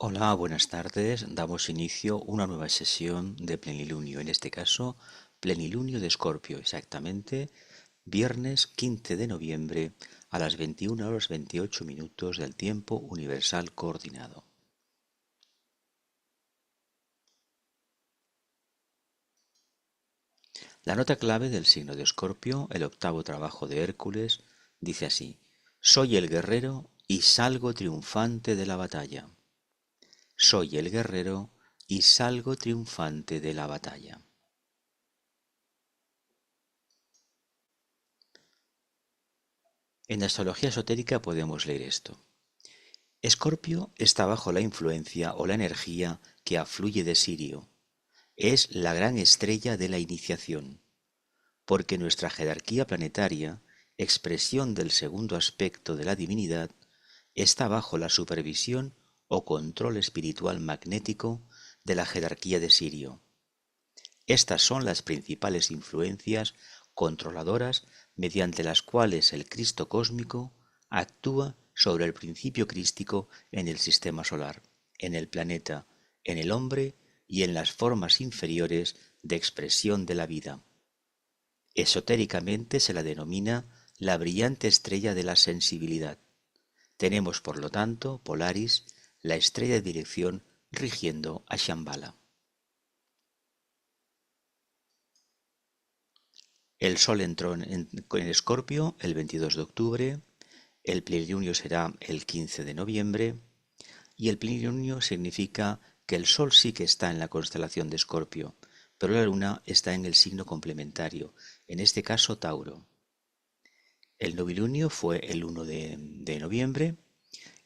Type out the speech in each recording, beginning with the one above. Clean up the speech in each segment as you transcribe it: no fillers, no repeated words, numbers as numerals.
Hola, buenas tardes. Damos inicio a una nueva sesión de plenilunio, en este caso, plenilunio de Escorpio, exactamente viernes 15 de noviembre a las 21:28 del tiempo universal coordinado. La nota clave del signo de Escorpio, el octavo trabajo de Hércules, dice así: Soy el guerrero y salgo triunfante de la batalla. Soy el guerrero y salgo triunfante de la batalla. En la astrología esotérica podemos leer esto. Escorpio está bajo la influencia o la energía que afluye de Sirio. Es la gran estrella de la iniciación, porque nuestra jerarquía planetaria, expresión del segundo aspecto de la divinidad, está bajo la supervisión o control espiritual magnético de la jerarquía de Sirio. Estas son las principales influencias controladoras mediante las cuales el Cristo cósmico actúa sobre el principio crístico en el sistema solar, en el planeta, en el hombre y en las formas inferiores de expresión de la vida. Esotéricamente se la denomina la brillante estrella de la sensibilidad. Tenemos, por lo tanto, Polaris, la estrella de dirección rigiendo a Shambhala. El Sol entró en Escorpio el 22 de octubre, el plenilunio será el 15 de noviembre, y el plenilunio significa que el Sol sí que está en la constelación de Escorpio, pero la Luna está en el signo complementario, en este caso Tauro. El novilunio fue el 1 de noviembre,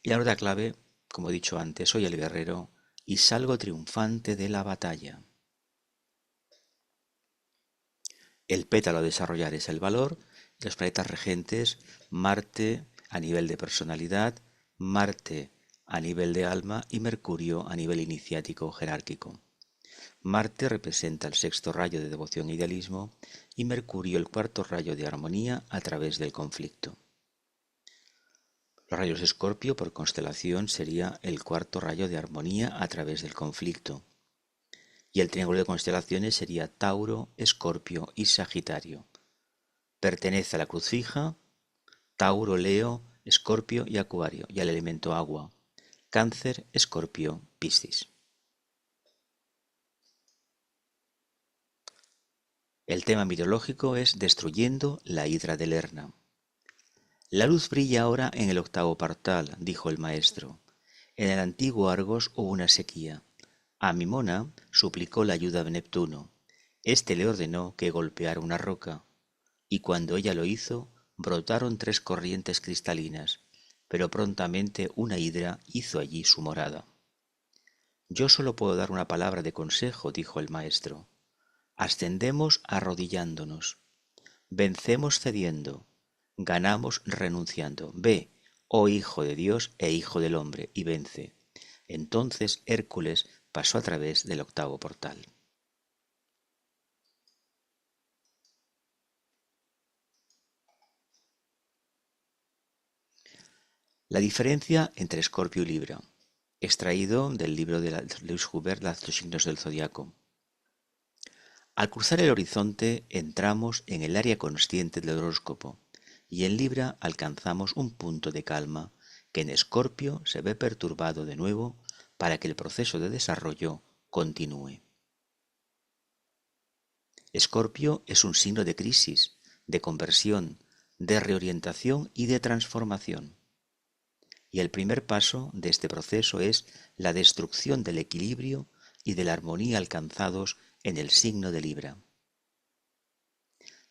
y la nota clave, como he dicho antes, soy el guerrero y salgo triunfante de la batalla. El pétalo a desarrollar es el valor, y los planetas regentes, Marte a nivel de personalidad, Marte a nivel de alma y Mercurio a nivel iniciático jerárquico. Marte representa el sexto rayo de devoción e idealismo y Mercurio el cuarto rayo de armonía a través del conflicto. Los rayos de Escorpio por constelación sería el cuarto rayo de armonía a través del conflicto. Y el triángulo de constelaciones sería Tauro, Escorpio y Sagitario. Pertenece a la cruz fija, Tauro, Leo, Escorpio y Acuario, y al elemento agua, Cáncer, Escorpio, Piscis. El tema mitológico es destruyendo la hidra de Lerna. La luz brilla ahora en el octavo partal, dijo el maestro. En el antiguo Argos hubo una sequía. A Mimona suplicó la ayuda de Neptuno. Este le ordenó que golpeara una roca, y cuando ella lo hizo, brotaron 3 corrientes cristalinas, pero prontamente una hidra hizo allí su morada. Yo solo puedo dar una palabra de consejo, dijo el maestro. Ascendemos arrodillándonos, vencemos cediendo, ganamos renunciando. Ve, oh Hijo de Dios e Hijo del hombre, y vence. Entonces Hércules pasó a través del octavo portal. La diferencia entre Escorpio y Libra, extraído del libro de Luis Huber, Los signos del zodiaco. Al cruzar el horizonte entramos en el área consciente del horóscopo y en Libra alcanzamos un punto de calma que en Escorpio se ve perturbado de nuevo para que el proceso de desarrollo continúe. Escorpio es un signo de crisis, de conversión, de reorientación y de transformación. Y el primer paso de este proceso es la destrucción del equilibrio y de la armonía alcanzados en el signo de Libra.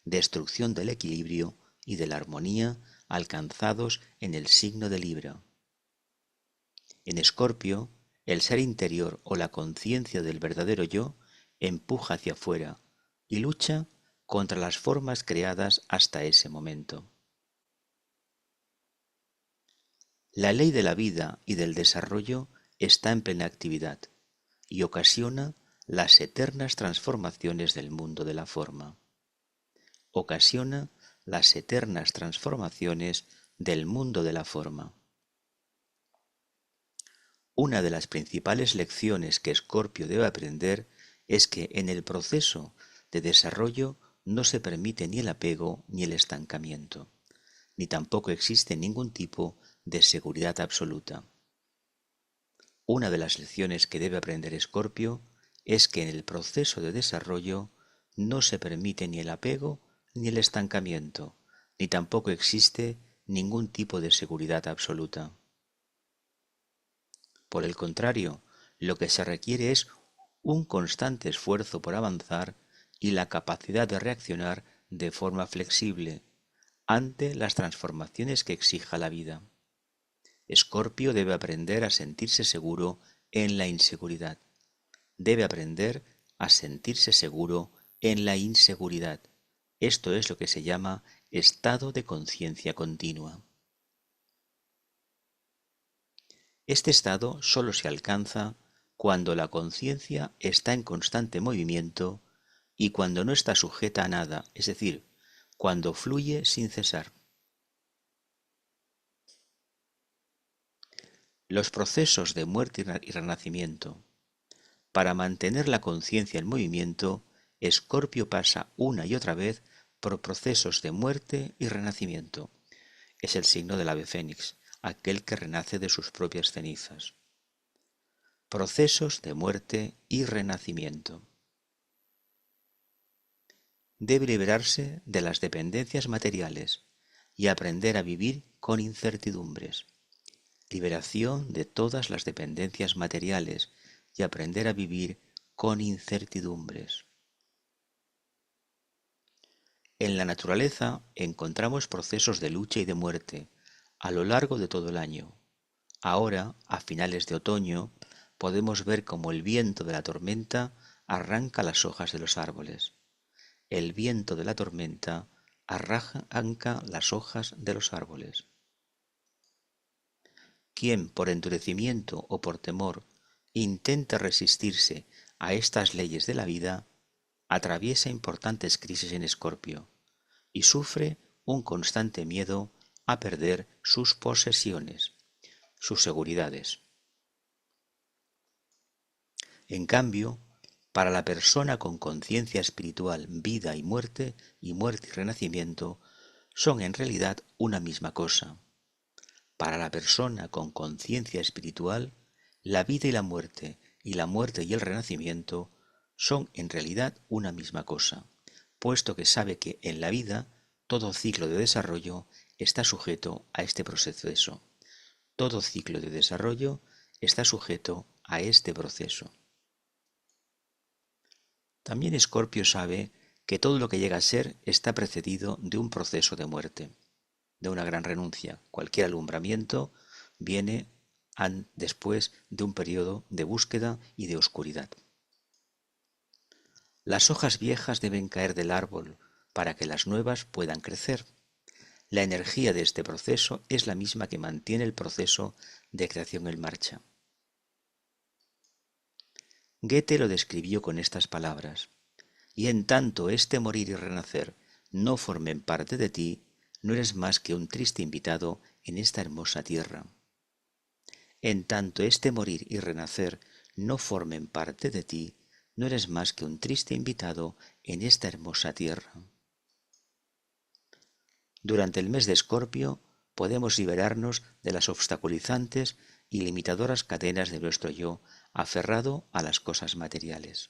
Destrucción del equilibrio y de la armonía alcanzados en el signo de Libra. En Escorpio, el ser interior o la conciencia del verdadero yo empuja hacia afuera y lucha contra las formas creadas hasta ese momento. La ley de la vida y del desarrollo está en plena actividad y ocasiona las eternas transformaciones del mundo de la forma. Ocasiona las eternas transformaciones del mundo de la forma. Una de las principales lecciones que Escorpio debe aprender es que en el proceso de desarrollo no se permite ni el apego ni el estancamiento, ni tampoco existe ningún tipo de seguridad absoluta. Una de las lecciones que debe aprender Escorpio es que en el proceso de desarrollo no se permite ni el apego ni el estancamiento, ni tampoco existe ningún tipo de seguridad absoluta. Por el contrario, lo que se requiere es un constante esfuerzo por avanzar y la capacidad de reaccionar de forma flexible ante las transformaciones que exija la vida. Escorpio debe aprender a sentirse seguro en la inseguridad. Debe aprender a sentirse seguro en la inseguridad. Esto es lo que se llama estado de conciencia continua. Este estado solo se alcanza cuando la conciencia está en constante movimiento y cuando no está sujeta a nada, es decir, cuando fluye sin cesar. Los procesos de muerte y renacimiento. Para mantener la conciencia en movimiento, Escorpio pasa una y otra vez por procesos de muerte y renacimiento. Es el signo del ave fénix, aquel que renace de sus propias cenizas. Procesos de muerte y renacimiento. Debe liberarse de las dependencias materiales y aprender a vivir con incertidumbres. Liberación de todas las dependencias materiales y aprender a vivir con incertidumbres. En la naturaleza encontramos procesos de lucha y de muerte a lo largo de todo el año. Ahora, a finales de otoño, podemos ver cómo el viento de la tormenta arranca las hojas de los árboles. El viento de la tormenta arranca las hojas de los árboles. Quien por endurecimiento o por temor intenta resistirse a estas leyes de la vida, atraviesa importantes crisis en Escorpio y sufre un constante miedo a perder sus posesiones, sus seguridades. En cambio, para la persona con conciencia espiritual, vida y muerte y renacimiento son en realidad una misma cosa. Para la persona con conciencia espiritual, la vida y la muerte y el renacimiento son en realidad una misma cosa, puesto que sabe que en la vida todo ciclo de desarrollo está sujeto a este proceso. Todo ciclo de desarrollo está sujeto a este proceso. También Escorpio sabe que todo lo que llega a ser está precedido de un proceso de muerte, de una gran renuncia. Cualquier alumbramiento viene después de un periodo de búsqueda y de oscuridad. Las hojas viejas deben caer del árbol para que las nuevas puedan crecer. La energía de este proceso es la misma que mantiene el proceso de creación en marcha. Goethe lo describió con estas palabras: y en tanto este morir y renacer no formen parte de ti, no eres más que un triste invitado en esta hermosa tierra. En tanto este morir y renacer no formen parte de ti, no eres más que un triste invitado en esta hermosa tierra. Durante el mes de Escorpio podemos liberarnos de las obstaculizantes y limitadoras cadenas de nuestro yo aferrado a las cosas materiales.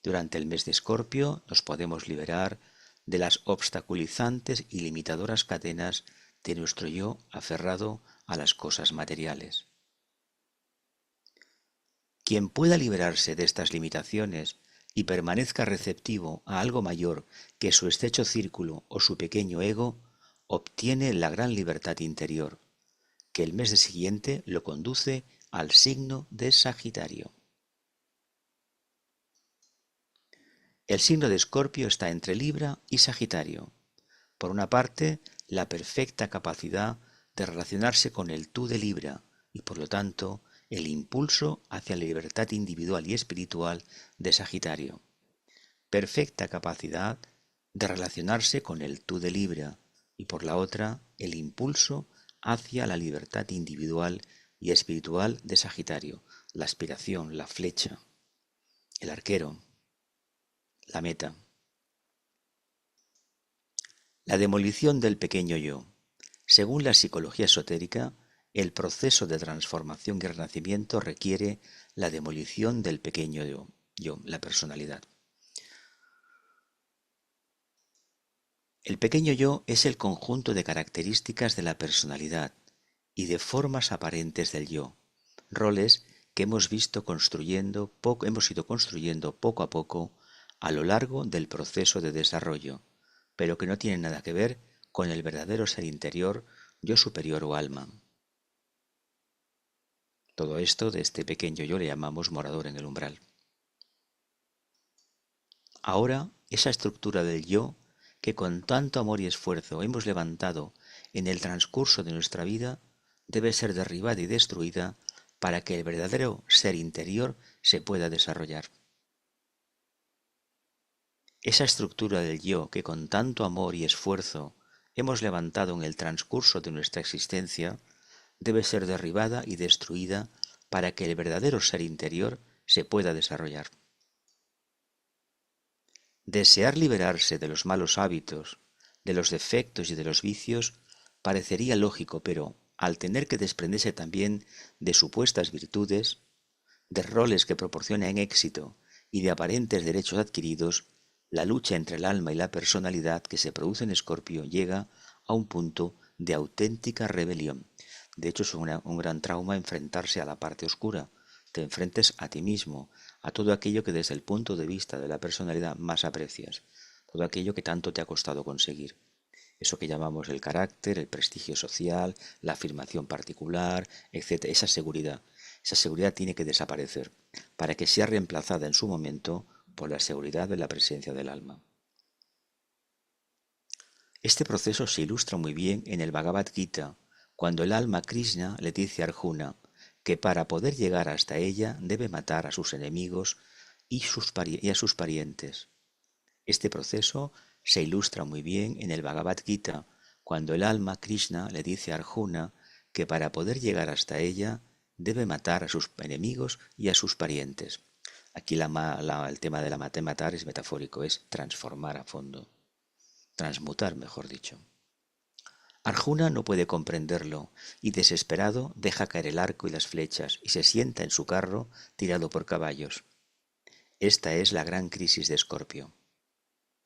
Durante el mes de Escorpio nos podemos liberar de las obstaculizantes y limitadoras cadenas de nuestro yo aferrado a las cosas materiales. Quien pueda liberarse de estas limitaciones y permanezca receptivo a algo mayor que su estrecho círculo o su pequeño ego, obtiene la gran libertad interior, que el mes siguiente lo conduce al signo de Sagitario. El signo de Escorpio está entre Libra y Sagitario. Por una parte, la perfecta capacidad de relacionarse con el tú de Libra y por lo tanto el impulso hacia la libertad individual y espiritual de Sagitario. Perfecta capacidad de relacionarse con el tú de Libra y por la otra el impulso hacia la libertad individual y espiritual de Sagitario, la aspiración, la flecha, el arquero, la meta. La demolición del pequeño yo. Según la psicología esotérica, el proceso de transformación y renacimiento requiere la demolición del pequeño yo, la personalidad. El pequeño yo es el conjunto de características de la personalidad y de formas aparentes del yo, roles que hemos ido construyendo poco a poco a lo largo del proceso de desarrollo, pero que no tienen nada que ver con el verdadero ser interior, yo superior o alma. Todo esto de este pequeño yo le llamamos morador en el umbral. Ahora, esa estructura del yo que con tanto amor y esfuerzo hemos levantado en el transcurso de nuestra vida debe ser derribada y destruida para que el verdadero ser interior se pueda desarrollar. Esa estructura del yo que con tanto amor y esfuerzo hemos levantado en el transcurso de nuestra existencia debe ser derribada y destruida para que el verdadero ser interior se pueda desarrollar. Desear liberarse de los malos hábitos, de los defectos y de los vicios parecería lógico, pero al tener que desprenderse también de supuestas virtudes, de roles que proporcionan éxito y de aparentes derechos adquiridos, la lucha entre el alma y la personalidad que se produce en Escorpio llega a un punto de auténtica rebelión. De hecho, es un gran trauma enfrentarse a la parte oscura. Te enfrentes a ti mismo, a todo aquello que desde el punto de vista de la personalidad más aprecias, todo aquello que tanto te ha costado conseguir. Eso que llamamos el carácter, el prestigio social, la afirmación particular, etc. Esa seguridad tiene que desaparecer para que sea reemplazada en su momento por la seguridad de la presencia del alma. Este proceso se ilustra muy bien en el Bhagavad Gita, cuando el alma Krishna le dice a Arjuna que para poder llegar hasta ella debe matar a sus enemigos y a sus parientes. Este proceso se ilustra muy bien en el Bhagavad Gita, cuando el alma Krishna le dice a Arjuna que para poder llegar hasta ella debe matar a sus enemigos y a sus parientes. Aquí el tema de la matar es metafórico, es transformar a fondo, transmutar, mejor dicho. Arjuna no puede comprenderlo y desesperado deja caer el arco y las flechas y se sienta en su carro tirado por caballos. Esta es la gran crisis de Escorpio.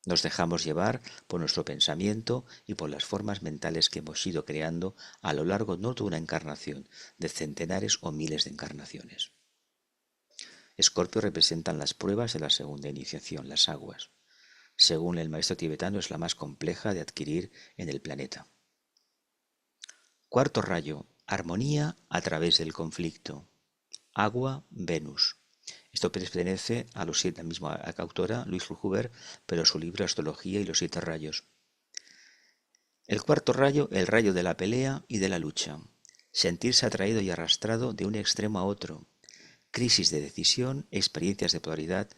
Nos dejamos llevar por nuestro pensamiento y por las formas mentales que hemos ido creando a lo largo no de una encarnación, de centenares o miles de encarnaciones. Escorpio representan las pruebas de la segunda iniciación, las aguas. Según el maestro tibetano, es la más compleja de adquirir en el planeta. Cuarto rayo, armonía a través del conflicto. Agua, Venus. Esto pertenece a la misma autora, Louise Huber, pero su libro Astrología y los 7 rayos. El cuarto rayo, el rayo de la pelea y de la lucha. Sentirse atraído y arrastrado de un extremo a otro. Crisis de decisión, experiencias de polaridad,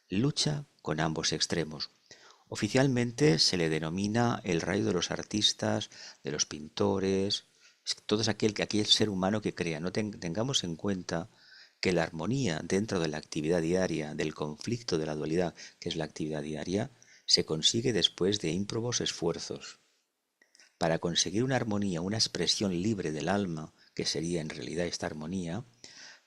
lucha con ambos extremos. Oficialmente se le denomina el rayo de los artistas, de los pintores, todo aquel ser humano que crea. No tengamos en cuenta que la armonía dentro de la actividad diaria, del conflicto de la dualidad, que es la actividad diaria, se consigue después de ímprobos esfuerzos. Para conseguir una armonía, una expresión libre del alma, que sería en realidad esta armonía,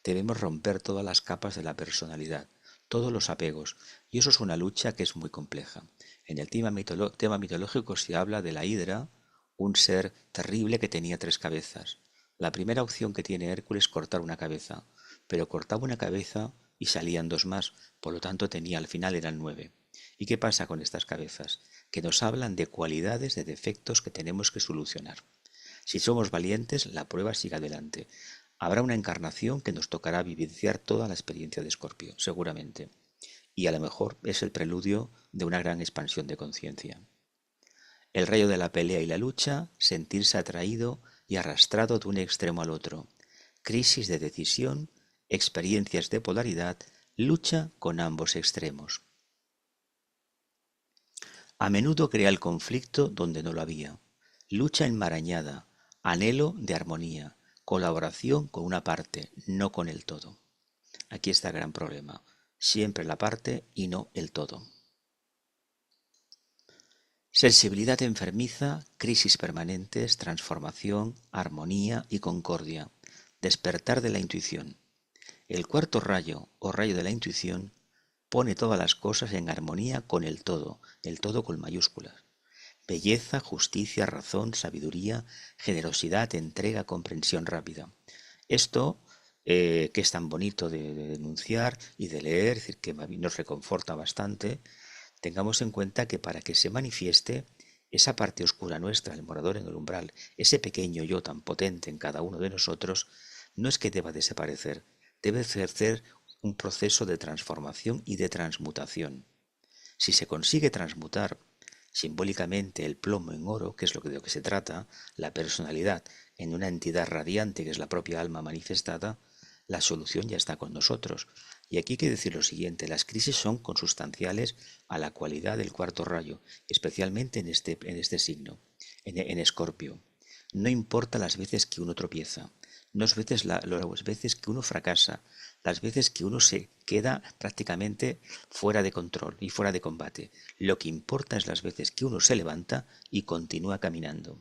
debemos romper todas las capas de la personalidad, todos los apegos, y eso es una lucha que es muy compleja. En el tema mitológico se habla de la hidra, un ser terrible que tenía 3 cabezas. La primera opción que tiene Hércules es cortar una cabeza, pero cortaba una cabeza y salían 2 más, por lo tanto al final eran 9. ¿Y qué pasa con estas cabezas? Que nos hablan de cualidades, de defectos que tenemos que solucionar. Si somos valientes, la prueba sigue adelante. Habrá una encarnación que nos tocará vivenciar toda la experiencia de Escorpio, seguramente. Y a lo mejor es el preludio de una gran expansión de conciencia. El rayo de la pelea y la lucha, sentirse atraído y arrastrado de un extremo al otro. Crisis de decisión, experiencias de polaridad, lucha con ambos extremos. A menudo crea el conflicto donde no lo había. Lucha enmarañada, anhelo de armonía, colaboración con una parte, no con el todo. Aquí está el gran problema. Siempre la parte y no el todo. Sensibilidad enfermiza, crisis permanentes, transformación, armonía y concordia. Despertar de la intuición. El cuarto rayo o rayo de la intuición pone todas las cosas en armonía con el todo con mayúsculas. Belleza, justicia, razón, sabiduría, generosidad, entrega, comprensión rápida. Esto, que es tan bonito de denunciar y de leer, es decir, que nos reconforta bastante, tengamos en cuenta que para que se manifieste esa parte oscura nuestra, el morador en el umbral, ese pequeño yo tan potente en cada uno de nosotros, no es que deba desaparecer, debe ejercer un proceso de transformación y de transmutación. Si se consigue transmutar simbólicamente el plomo en oro, que es de lo que se trata, la personalidad en una entidad radiante que es la propia alma manifestada, la solución ya está con nosotros. Y aquí hay que decir lo siguiente, las crisis son consustanciales a la cualidad del cuarto rayo, especialmente en este signo, en Escorpio. No importa las veces que uno tropieza, no es las veces que uno fracasa, las veces que uno se queda prácticamente fuera de control y fuera de combate. Lo que importa es las veces que uno se levanta y continúa caminando.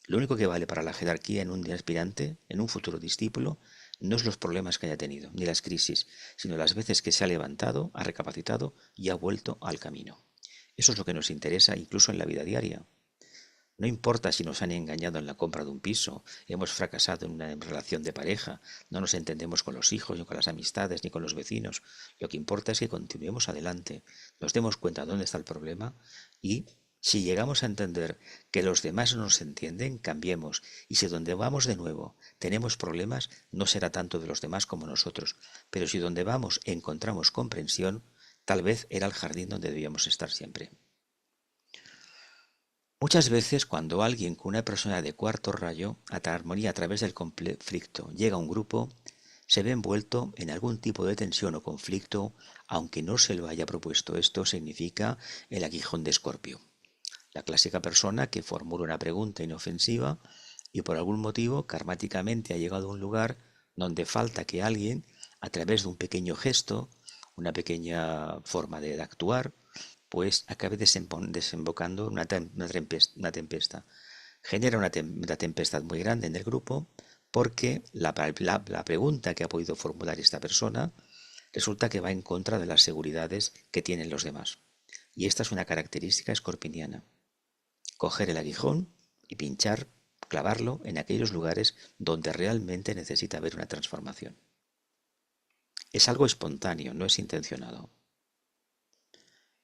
Lo único que vale para la jerarquía en un aspirante, en un futuro discípulo, no es los problemas que haya tenido, ni las crisis, sino las veces que se ha levantado, ha recapacitado y ha vuelto al camino. Eso es lo que nos interesa incluso en la vida diaria. No importa si nos han engañado en la compra de un piso, hemos fracasado en una relación de pareja, no nos entendemos con los hijos, ni con las amistades, ni con los vecinos. Lo que importa es que continuemos adelante, nos demos cuenta de dónde está el problema y si llegamos a entender que los demás no nos entienden, cambiemos. Y si donde vamos de nuevo tenemos problemas, no será tanto de los demás como nosotros. Pero si donde vamos encontramos comprensión, tal vez era el jardín donde debíamos estar siempre. Muchas veces cuando alguien con una persona de cuarto rayo, armonía a través del conflicto, llega a un grupo, se ve envuelto en algún tipo de tensión o conflicto, aunque no se lo haya propuesto. Esto significa el aguijón de Escorpio. La clásica persona que formula una pregunta inofensiva y por algún motivo karmáticamente ha llegado a un lugar donde falta que alguien, a través de un pequeño gesto, una pequeña forma de actuar, pues acabe desembocando en una tempestad. Genera una tempestad muy grande en el grupo porque la pregunta que ha podido formular esta persona resulta que va en contra de las seguridades que tienen los demás. Y esta es una característica escorpiniana. Coger el aguijón y pinchar, clavarlo en aquellos lugares donde realmente necesita haber una transformación. Es algo espontáneo, no es intencionado.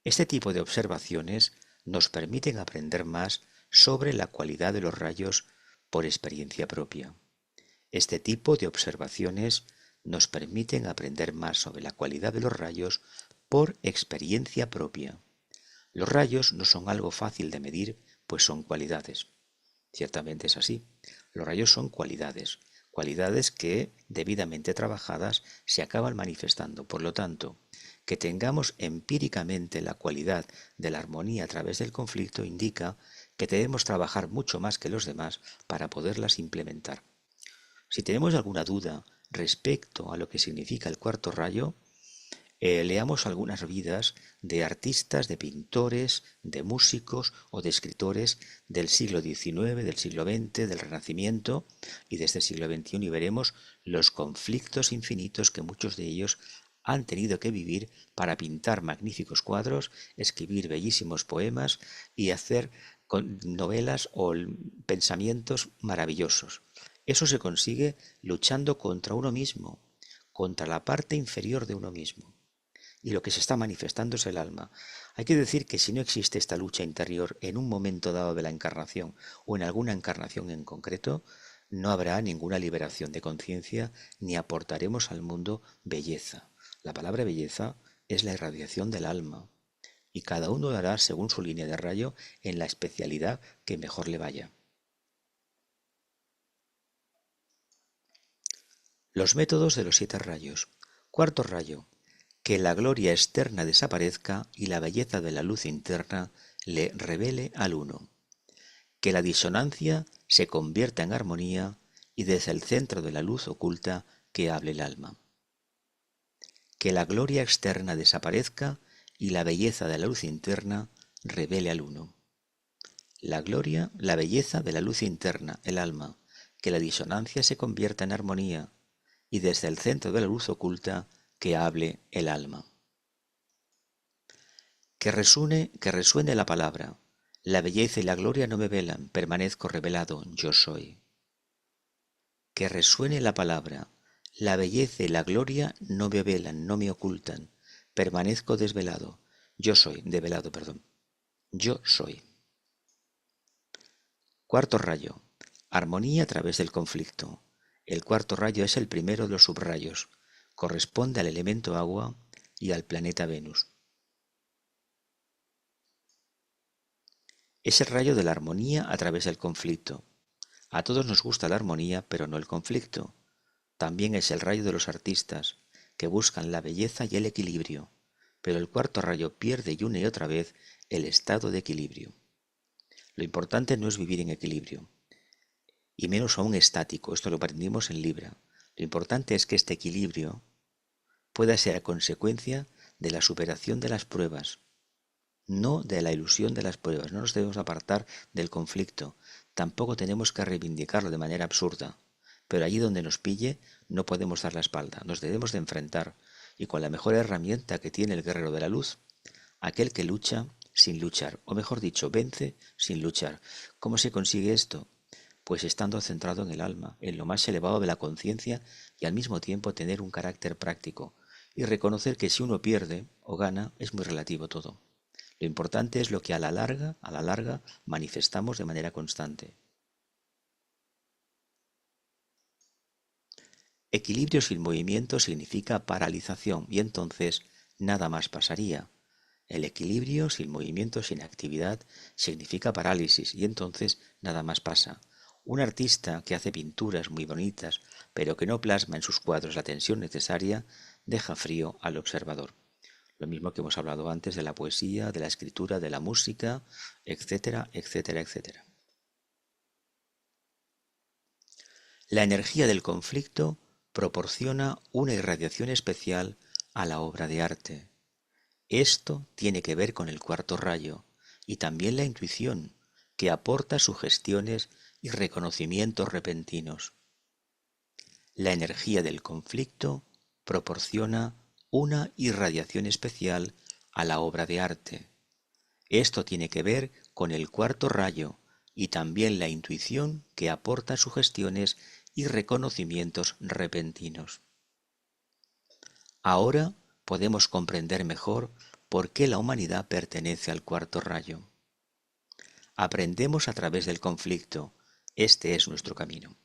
Este tipo de observaciones nos permiten aprender más sobre la cualidad de los rayos por experiencia propia. Este tipo de observaciones nos permiten aprender más sobre la cualidad de los rayos por experiencia propia. Los rayos no son algo fácil de medir, pues son cualidades. Ciertamente es así. Los rayos son cualidades, cualidades que, debidamente trabajadas, se acaban manifestando. Por lo tanto, que tengamos empíricamente la cualidad de la armonía a través del conflicto indica que debemos trabajar mucho más que los demás para poderlas implementar. Si tenemos alguna duda respecto a lo que significa el cuarto rayo, leamos algunas vidas de artistas, de pintores, de músicos o de escritores del siglo XIX, del siglo XX, del Renacimiento y de este siglo XXI y veremos los conflictos infinitos que muchos de ellos han tenido que vivir para pintar magníficos cuadros, escribir bellísimos poemas y hacer novelas o pensamientos maravillosos. Eso se consigue luchando contra uno mismo, contra la parte inferior de uno mismo. Y lo que se está manifestando es el alma. Hay que decir que si no existe esta lucha interior en un momento dado de la encarnación o en alguna encarnación en concreto, no habrá ninguna liberación de conciencia ni aportaremos al mundo belleza. La palabra belleza es la irradiación del alma y cada uno lo hará según su línea de rayo en la especialidad que mejor le vaya. Los métodos de los 7 rayos. Cuarto rayo. Que la gloria externa desaparezca y la belleza de la luz interna le revele al uno. Que la disonancia se convierta en armonía y desde el centro de la luz oculta que hable el alma. Que la gloria externa desaparezca y la belleza de la luz interna revele al uno. La gloria, la belleza de la luz interna, el alma, que la disonancia se convierta en armonía y desde el centro de la luz oculta que hable el alma. Que resuene la palabra. La belleza y la gloria no me velan, permanezco revelado, yo soy. Que resuene la palabra. La belleza y la gloria no me velan, no me ocultan, permanezco desvelado, yo soy, develado, perdón. Yo soy. Cuarto rayo. Armonía a través del conflicto. El cuarto rayo es el primero de los subrayos. Corresponde al elemento agua y al planeta Venus. Es el rayo de la armonía a través del conflicto. A todos nos gusta la armonía, pero no el conflicto. También es el rayo de los artistas, que buscan la belleza y el equilibrio, pero el cuarto rayo pierde y una y otra vez el estado de equilibrio. Lo importante no es vivir en equilibrio, y menos aún estático, esto lo aprendimos en Libra. Lo importante es que este equilibrio pueda ser a consecuencia de la superación de las pruebas, no de la ilusión de las pruebas. No nos debemos apartar del conflicto, tampoco tenemos que reivindicarlo de manera absurda, pero allí donde nos pille no podemos dar la espalda, nos debemos de enfrentar, y con la mejor herramienta que tiene el guerrero de la luz, aquel que lucha sin luchar, o mejor dicho, vence sin luchar. ¿Cómo se consigue esto? Pues estando centrado en el alma, en lo más elevado de la conciencia, y al mismo tiempo tener un carácter práctico, y reconocer que si uno pierde o gana es muy relativo todo. Lo importante es lo que a la larga, manifestamos de manera constante. Equilibrio sin movimiento significa paralización y entonces nada más pasaría. El equilibrio sin movimiento, sin actividad, significa parálisis y entonces nada más pasa. Un artista que hace pinturas muy bonitas, pero que no plasma en sus cuadros la tensión necesaria, deja frío al observador. Lo mismo que hemos hablado antes de la poesía, de la escritura, de la música, etcétera, etcétera, etcétera. La energía del conflicto proporciona una irradiación especial a la obra de arte. Esto tiene que ver con el cuarto rayo y también la intuición, que aporta sugestiones y reconocimientos repentinos. La energía del conflicto proporciona una irradiación especial a la obra de arte. Esto tiene que ver con el cuarto rayo y también la intuición que aporta sugestiones y reconocimientos repentinos. Ahora podemos comprender mejor por qué la humanidad pertenece al cuarto rayo. Aprendemos a través del conflicto. Este es nuestro camino.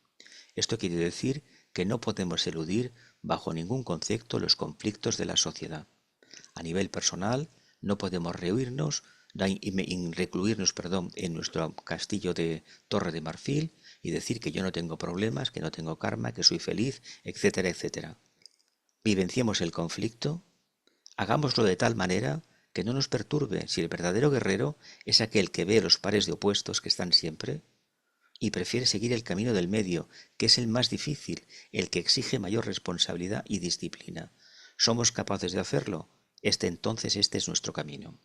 Esto quiere decir que no podemos eludir bajo ningún concepto los conflictos de la sociedad. A nivel personal, no podemos recluirnos en nuestro castillo de Torre de Marfil y decir que yo no tengo problemas, que no tengo karma, que soy feliz, etcétera, etcétera. Vivenciemos el conflicto, hagámoslo de tal manera que no nos perturbe. Si el verdadero guerrero es aquel que ve los pares de opuestos que están siempre y prefiere seguir el camino del medio, que es el más difícil, el que exige mayor responsabilidad y disciplina. ¿Somos capaces de hacerlo? Este es nuestro camino.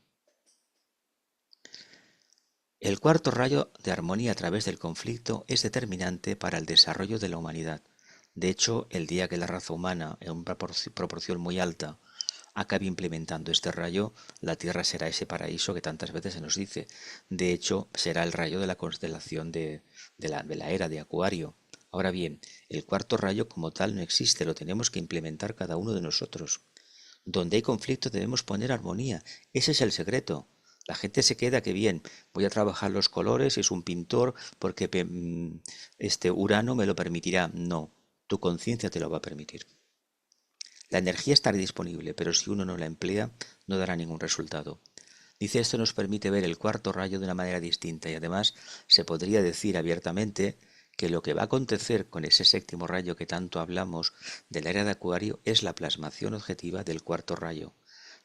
El cuarto rayo de armonía a través del conflicto es determinante para el desarrollo de la humanidad. De hecho, el día que la raza humana, en una proporción muy alta, acabe implementando este rayo, la Tierra será ese paraíso que tantas veces se nos dice. De hecho, será el rayo de la constelación de la era de Acuario. Ahora bien, el cuarto rayo como tal no existe, lo tenemos que implementar cada uno de nosotros. Donde hay conflicto debemos poner armonía. Ese es el secreto. La gente se queda que bien, voy a trabajar los colores, es un pintor porque Urano me lo permitirá. No, tu conciencia te lo va a permitir. La energía estará disponible, pero si uno no la emplea, no dará ningún resultado. Dice, esto nos permite ver el cuarto rayo de una manera distinta y además se podría decir abiertamente que lo que va a acontecer con ese séptimo rayo que tanto hablamos de la era de Acuario es la plasmación objetiva del cuarto rayo,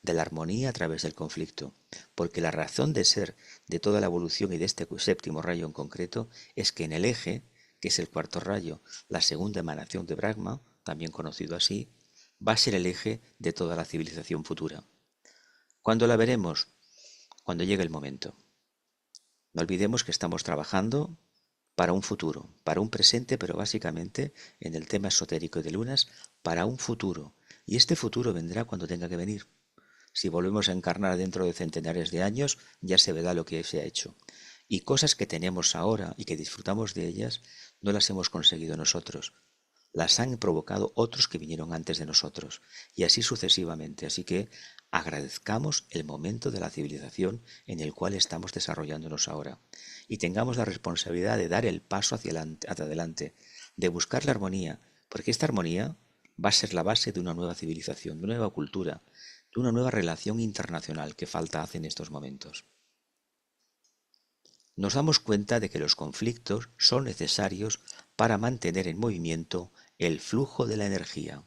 de la armonía a través del conflicto, porque la razón de ser de toda la evolución y de este séptimo rayo en concreto es que en el eje que es el cuarto rayo, la segunda emanación de Brahma, también conocido así, va a ser el eje de toda la civilización futura. ¿Cuándo la veremos? Cuando llegue el momento. No olvidemos que estamos trabajando para un futuro, para un presente, pero básicamente en el tema esotérico de lunas, para un futuro. Y este futuro vendrá cuando tenga que venir. Si volvemos a encarnar dentro de centenares de años, ya se verá lo que se ha hecho. Y cosas que tenemos ahora y que disfrutamos de ellas, no las hemos conseguido nosotros. Las han provocado otros que vinieron antes de nosotros. Y así sucesivamente. Así que agradezcamos el momento de la civilización en el cual estamos desarrollándonos ahora. Y tengamos la responsabilidad de dar el paso hacia adelante, de buscar la armonía, porque esta armonía va a ser la base de una nueva civilización, de una nueva cultura, de una nueva relación internacional que falta hace en estos momentos. Nos damos cuenta de que los conflictos son necesarios para mantener en movimiento el flujo de la energía.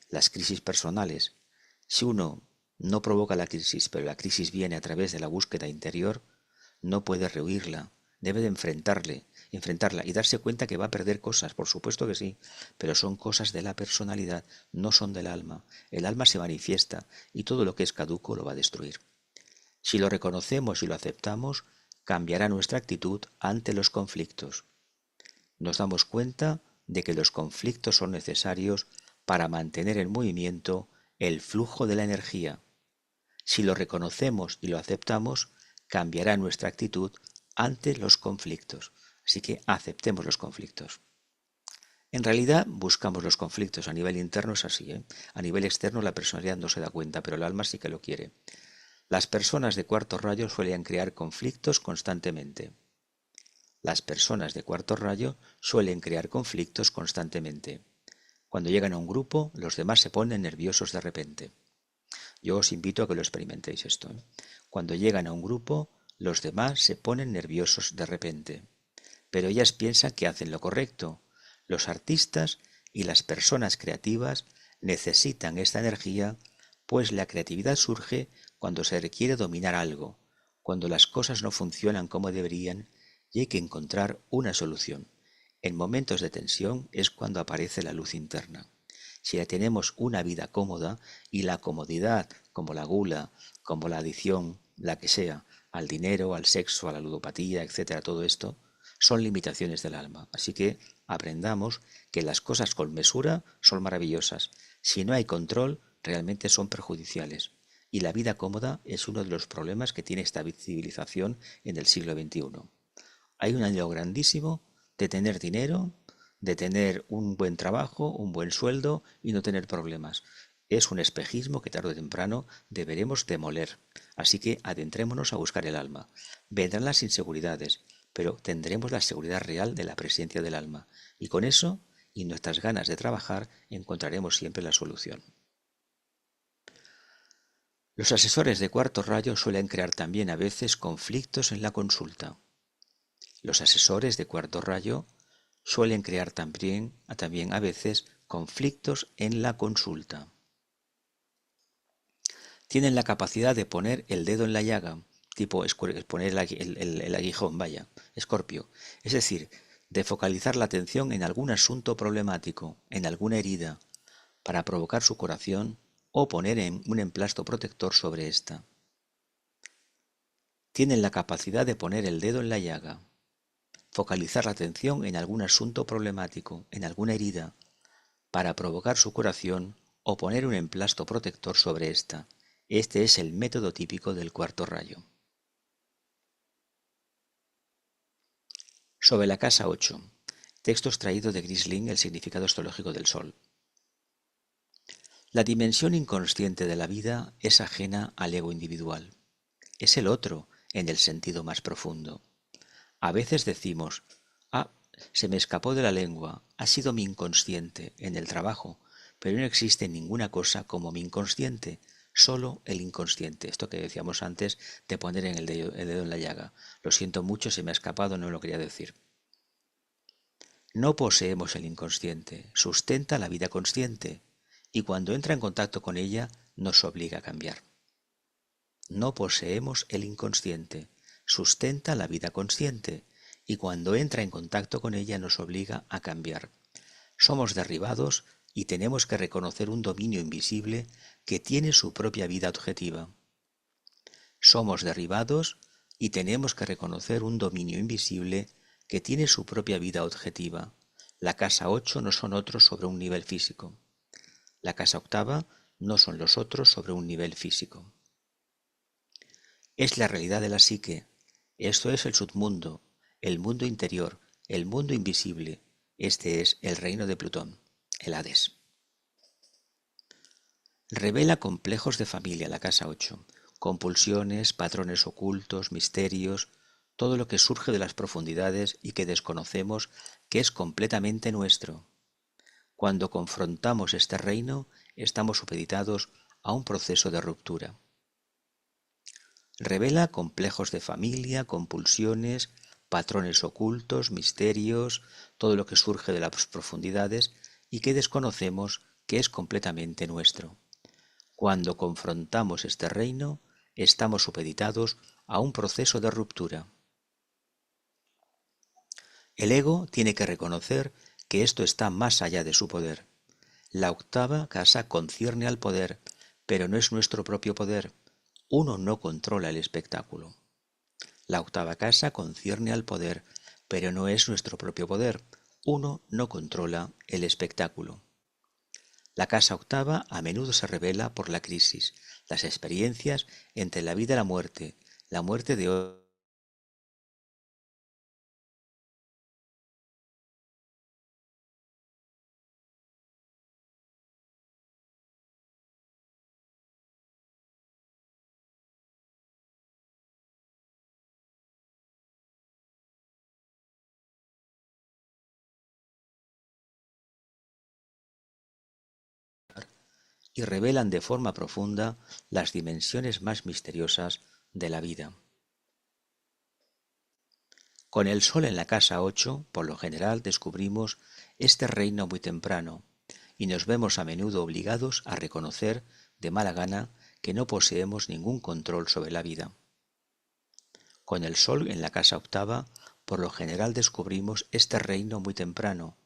Las crisis personales. Si uno no provoca la crisis, pero la crisis viene a través de la búsqueda interior, no puede rehuirla, debe de enfrentarla y darse cuenta que va a perder cosas, por supuesto que sí, pero son cosas de la personalidad, no son del alma. El alma se manifiesta y todo lo que es caduco lo va a destruir. Si lo reconocemos y lo aceptamos, cambiará nuestra actitud ante los conflictos. Nos damos cuenta de que los conflictos son necesarios para mantener en movimiento el flujo de la energía. Si lo reconocemos y lo aceptamos, cambiará nuestra actitud ante los conflictos. Así que aceptemos los conflictos. En realidad buscamos los conflictos. A nivel interno es así, ¿eh? A nivel externo la personalidad no se da cuenta, pero el alma sí que lo quiere. Las personas de cuarto rayo suelen crear conflictos constantemente. Las personas de cuarto rayo suelen crear conflictos constantemente. Cuando llegan a un grupo, los demás se ponen nerviosos de repente. Yo os invito a que lo experimentéis esto, ¿eh? Cuando llegan a un grupo, los demás se ponen nerviosos de repente. Pero ellas piensan que hacen lo correcto. Los artistas y las personas creativas necesitan esta energía, pues la creatividad surge cuando se requiere dominar algo, cuando las cosas no funcionan como deberían y hay que encontrar una solución. En momentos de tensión es cuando aparece la luz interna. Si tenemos una vida cómoda y la comodidad, como la gula, como la adicción, la que sea, al dinero, al sexo, a la ludopatía, etcétera, todo esto, son limitaciones del alma. Así que aprendamos que las cosas con mesura son maravillosas. Si no hay control, realmente son perjudiciales. Y la vida cómoda es uno de los problemas que tiene esta civilización en el siglo XXI. Hay un anhelo grandísimo de tener dinero, de tener un buen trabajo, un buen sueldo y no tener problemas. Es un espejismo que tarde o temprano deberemos demoler. Así que adentrémonos a buscar el alma. Vendrán las inseguridades, pero tendremos la seguridad real de la presencia del alma. Y con eso y nuestras ganas de trabajar encontraremos siempre la solución. Los asesores de cuarto rayo suelen crear también a veces conflictos en la consulta. Los asesores de cuarto rayo suelen crear también a veces conflictos en la consulta. Tienen la capacidad de poner el dedo en la llaga, tipo poner el aguijón, vaya, Escorpio. Es decir, de focalizar la atención en algún asunto problemático, en alguna herida, para provocar su curación o poner un emplasto protector sobre esta. Tienen la capacidad de poner el dedo en la llaga, focalizar la atención en algún asunto problemático, en alguna herida, para provocar su curación o poner un emplasto protector sobre esta. Este es el método típico del cuarto rayo. Sobre la casa 8. Texto extraído de Grisling, El significado astrológico del Sol. La dimensión inconsciente de la vida es ajena al ego individual. Es el otro en el sentido más profundo. A veces decimos, se me escapó de la lengua, ha sido mi inconsciente en el trabajo, pero no existe ninguna cosa como mi inconsciente, solo el inconsciente. Esto que decíamos antes de poner el dedo en la llaga. Lo siento mucho, se me ha escapado, no lo quería decir. No poseemos el inconsciente, sustenta la vida consciente, y cuando entra en contacto con ella nos obliga a cambiar. No poseemos el inconsciente, sustenta la vida consciente, y cuando entra en contacto con ella nos obliga a cambiar. Somos derribados y tenemos que reconocer un dominio invisible que tiene su propia vida objetiva. Somos derribados y tenemos que reconocer un dominio invisible que tiene su propia vida objetiva. La casa 8 no son otros sobre un nivel físico. La casa octava no son los otros sobre un nivel físico. Es la realidad de la psique. Esto es el submundo, el mundo interior, el mundo invisible. Este es el reino de Plutón, el Hades. Revela complejos de familia la casa 8, compulsiones, patrones ocultos, misterios, todo lo que surge de las profundidades y que desconocemos que es completamente nuestro. Cuando confrontamos este reino, estamos supeditados a un proceso de ruptura. Revela complejos de familia, compulsiones, patrones ocultos, misterios, todo lo que surge de las profundidades y que desconocemos que es completamente nuestro. Cuando confrontamos este reino, estamos supeditados a un proceso de ruptura. El ego tiene que reconocer que esto está más allá de su poder. La octava casa concierne al poder, pero no es nuestro propio poder. Uno no controla el espectáculo. La octava casa concierne al poder, pero no es nuestro propio poder. Uno no controla el espectáculo. La casa octava a menudo se revela por la crisis, las experiencias entre la vida y la muerte de hoy y revelan de forma profunda las dimensiones más misteriosas de la vida. Con el Sol en la casa 8, por lo general descubrimos este reino muy temprano y nos vemos a menudo obligados a reconocer de mala gana que no poseemos ningún control sobre la vida. Con el Sol en la casa octava, por lo general descubrimos este reino muy temprano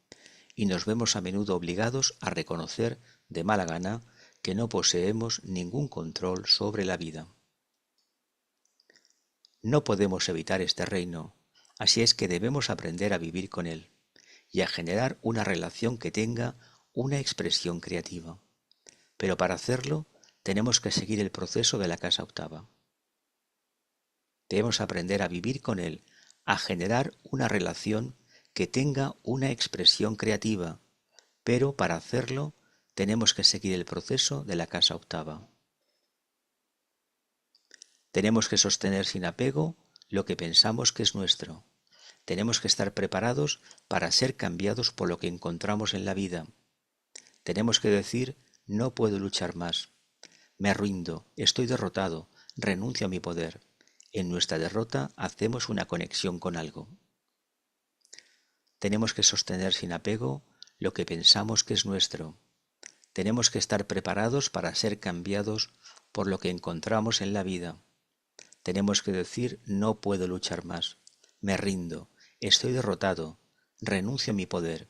y nos vemos a menudo obligados a reconocer de mala gana que no poseemos ningún control sobre la vida. No podemos evitar este reino, así es que debemos aprender a vivir con él y a generar una relación que tenga una expresión creativa. Pero para hacerlo tenemos que seguir el proceso de la casa octava. Debemos aprender a vivir con él, a generar una relación que tenga una expresión creativa, pero para hacerlo tenemos que seguir el proceso de la casa octava. Tenemos que sostener sin apego lo que pensamos que es nuestro. Tenemos que estar preparados para ser cambiados por lo que encontramos en la vida. Tenemos que decir, no puedo luchar más. Me rindo, estoy derrotado, renuncio a mi poder. En nuestra derrota hacemos una conexión con algo. Tenemos que sostener sin apego lo que pensamos que es nuestro. Tenemos que estar preparados para ser cambiados por lo que encontramos en la vida. Tenemos que decir, no puedo luchar más. Me rindo, estoy derrotado, renuncio a mi poder.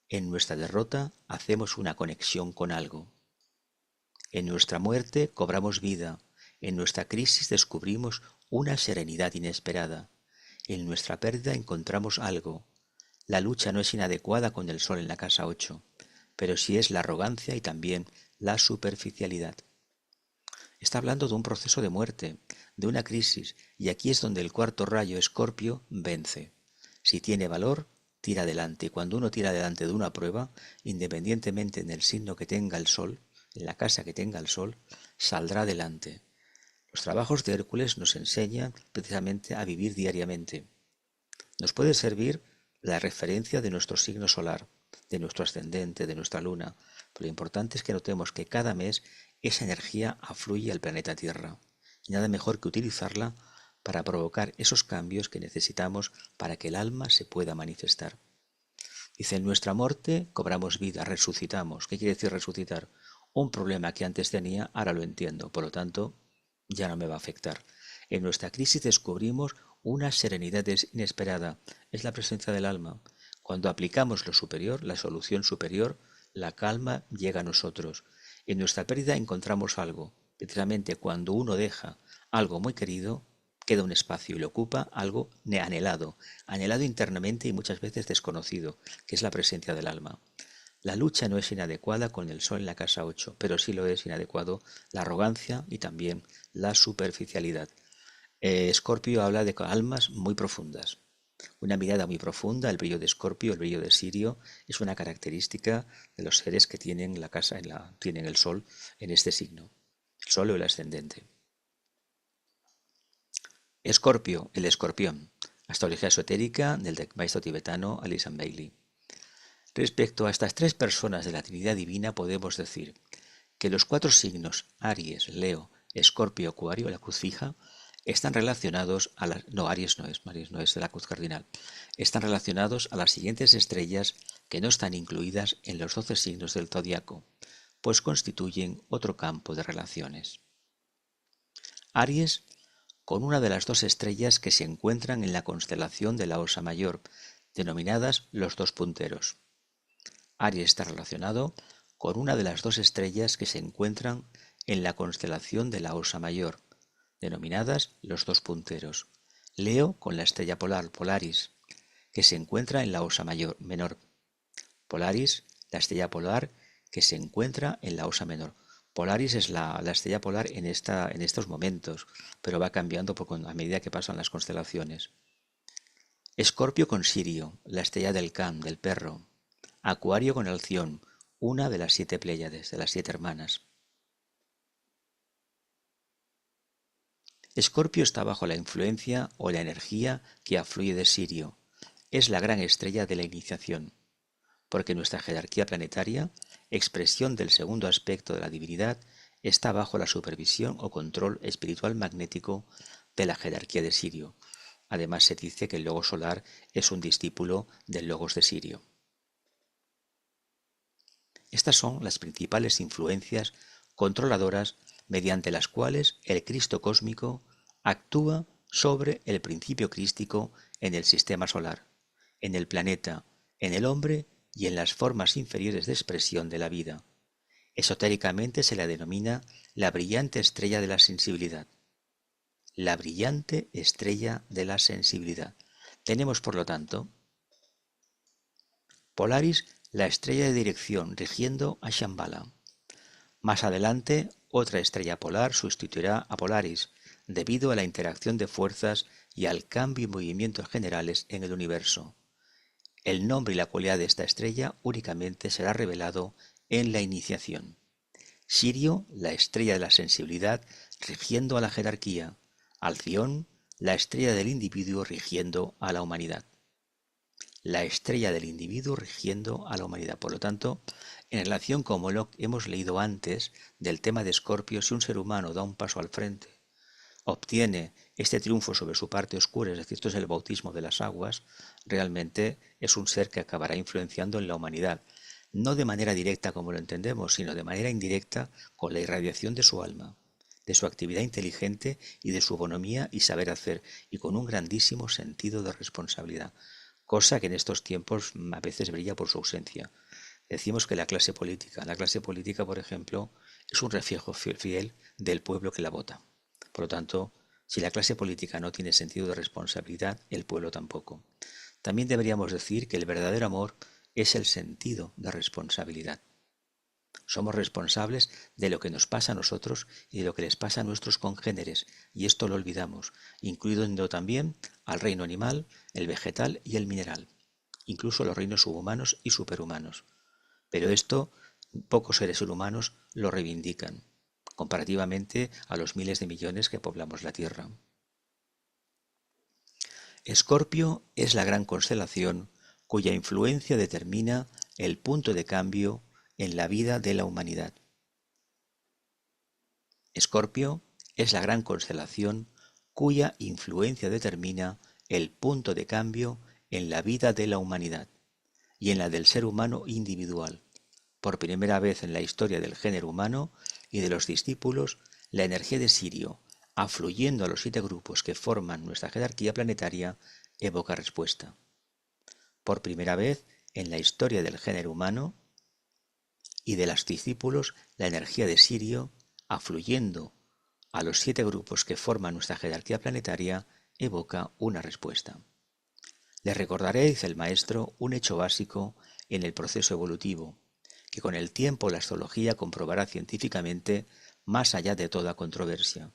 En nuestra derrota hacemos una conexión con algo. En nuestra muerte cobramos vida. En nuestra crisis descubrimos una serenidad inesperada. En nuestra pérdida encontramos algo. La lucha no es inadecuada con el Sol en la casa 8, pero sí es la arrogancia y también la superficialidad. Está hablando de un proceso de muerte, de una crisis, y aquí es donde el cuarto rayo Escorpio vence. Si tiene valor, tira adelante, y cuando uno tira adelante de una prueba, independientemente en el signo que tenga el Sol, en la casa que tenga el Sol, saldrá adelante. Los trabajos de Hércules nos enseñan precisamente a vivir diariamente. Nos puede servir la referencia de nuestro signo solar, de nuestro ascendente, de nuestra luna, pero lo importante es que notemos que cada mes esa energía afluye al planeta Tierra y nada mejor que utilizarla para provocar esos cambios que necesitamos para que el alma se pueda manifestar. Dice, en nuestra muerte cobramos vida, resucitamos. ¿Qué quiere decir resucitar? Un problema que antes tenía, ahora lo entiendo, por lo tanto, ya no me va a afectar. En nuestra crisis descubrimos una serenidad inesperada. Es la presencia del alma. Cuando aplicamos lo superior, la solución superior, la calma llega a nosotros. En nuestra pérdida encontramos algo. Precisamente cuando uno deja algo muy querido, queda un espacio y lo ocupa algo anhelado, anhelado internamente y muchas veces desconocido, que es la presencia del alma. La lucha no es inadecuada con el sol en la casa 8, pero sí lo es inadecuado la arrogancia y también la superficialidad. Escorpio habla de almas muy profundas. Una mirada muy profunda, el brillo de Escorpio, el brillo de Sirio, es una característica de los seres que tienen tienen el sol en este signo, el sol o el ascendente. Escorpio, el escorpión, astrología esotérica del maestro tibetano Alisan Bailey. Respecto a estas tres personas de la Trinidad Divina podemos decir que los cuatro signos Aries, Leo, Escorpio, Acuario, la cruz fija, están relacionados a las... No, Aries no es de la cruz cardinal. Están relacionados a las siguientes estrellas que no están incluidas en los 12 signos del zodiaco, pues constituyen otro campo de relaciones. Aries, con una de las dos estrellas que se encuentran en la constelación de la Osa Mayor, denominadas los dos punteros. Aries está relacionado con una de las dos estrellas que se encuentran en la constelación de la Osa Mayor, denominadas los dos punteros. Leo con la estrella polar, Polaris, que se encuentra en la Osa menor. Polaris, la estrella polar que se encuentra en la Osa menor. Polaris es la estrella polar en estos momentos, pero va cambiando a medida que pasan las constelaciones. Escorpio con Sirio, la estrella del Can, del perro. Acuario con Alción, una de las 7 Pléyades, de las 7 hermanas. Escorpio está bajo la influencia o la energía que afluye de Sirio. Es la gran estrella de la iniciación, porque nuestra jerarquía planetaria, expresión del segundo aspecto de la divinidad, está bajo la supervisión o control espiritual magnético de la jerarquía de Sirio. Además se dice que el Logos solar es un discípulo del Logos de Sirio. Estas son las principales influencias controladoras mediante las cuales el Cristo cósmico actúa sobre el principio crístico en el sistema solar, en el planeta, en el hombre y en las formas inferiores de expresión de la vida. Esotéricamente se la denomina la brillante estrella de la sensibilidad. La brillante estrella de la sensibilidad. Tenemos, por lo tanto, Polaris, la estrella de dirección, rigiendo a Shambhala. Más adelante, otra estrella polar sustituirá a Polaris, debido a la interacción de fuerzas y al cambio y movimientos generales en el universo. El nombre y la cualidad de esta estrella únicamente será revelado en la iniciación. Sirio, la estrella de la sensibilidad, rigiendo a la jerarquía. Alción, la estrella del individuo rigiendo a la humanidad. La estrella del individuo rigiendo a la humanidad. Por lo tanto, en relación como lo hemos leído antes del tema de Escorpio, si un ser humano da un paso al frente, obtiene este triunfo sobre su parte oscura, es decir, esto es el bautismo de las aguas, realmente es un ser que acabará influenciando en la humanidad, no de manera directa como lo entendemos, sino de manera indirecta con la irradiación de su alma, de su actividad inteligente y de su bonomía y saber hacer, y con un grandísimo sentido de responsabilidad, cosa que en estos tiempos a veces brilla por su ausencia. Decimos que la clase política, por ejemplo, es un reflejo fiel del pueblo que la vota. Por lo tanto, si la clase política no tiene sentido de responsabilidad, el pueblo tampoco. También deberíamos decir que el verdadero amor es el sentido de responsabilidad. Somos responsables de lo que nos pasa a nosotros y de lo que les pasa a nuestros congéneres, y esto lo olvidamos, incluyendo también al reino animal, el vegetal y el mineral, incluso los reinos subhumanos y superhumanos. Pero esto pocos seres humanos lo reivindican, comparativamente a los miles de millones que poblamos la Tierra. Escorpio es la gran constelación cuya influencia determina el punto de cambio en la vida de la humanidad. Escorpio es la gran constelación cuya influencia determina el punto de cambio en la vida de la humanidad y en la del ser humano individual. Por primera vez en la historia del género humano y de los discípulos, la energía de Sirio, afluyendo a los 7 grupos que forman nuestra jerarquía planetaria, evoca respuesta. Por primera vez en la historia del género humano y de los discípulos, la energía de Sirio, afluyendo a los 7 grupos que forman nuestra jerarquía planetaria, evoca una respuesta. Les recordaré, dice el maestro, un hecho básico en el proceso evolutivo, que con el tiempo la astrología comprobará científicamente más allá de toda controversia.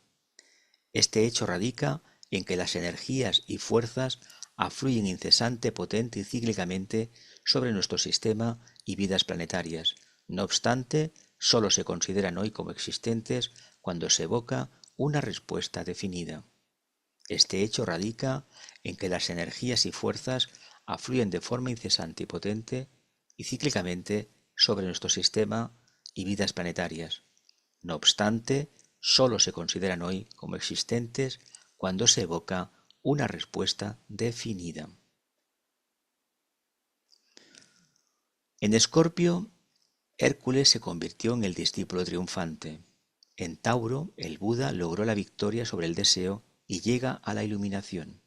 Este hecho radica en que las energías y fuerzas afluyen incesante, potente y cíclicamente sobre nuestro sistema y vidas planetarias. No obstante, sólo se consideran hoy como existentes cuando se evoca una respuesta definida. Este hecho radica en que las energías y fuerzas afluyen de forma incesante y potente y cíclicamente sobre nuestro sistema y vidas planetarias. No obstante, sólo se consideran hoy como existentes cuando se evoca una respuesta definida. En Escorpio, Hércules se convirtió en el discípulo triunfante. En Tauro, el Buda logró la victoria sobre el deseo y llega a la iluminación.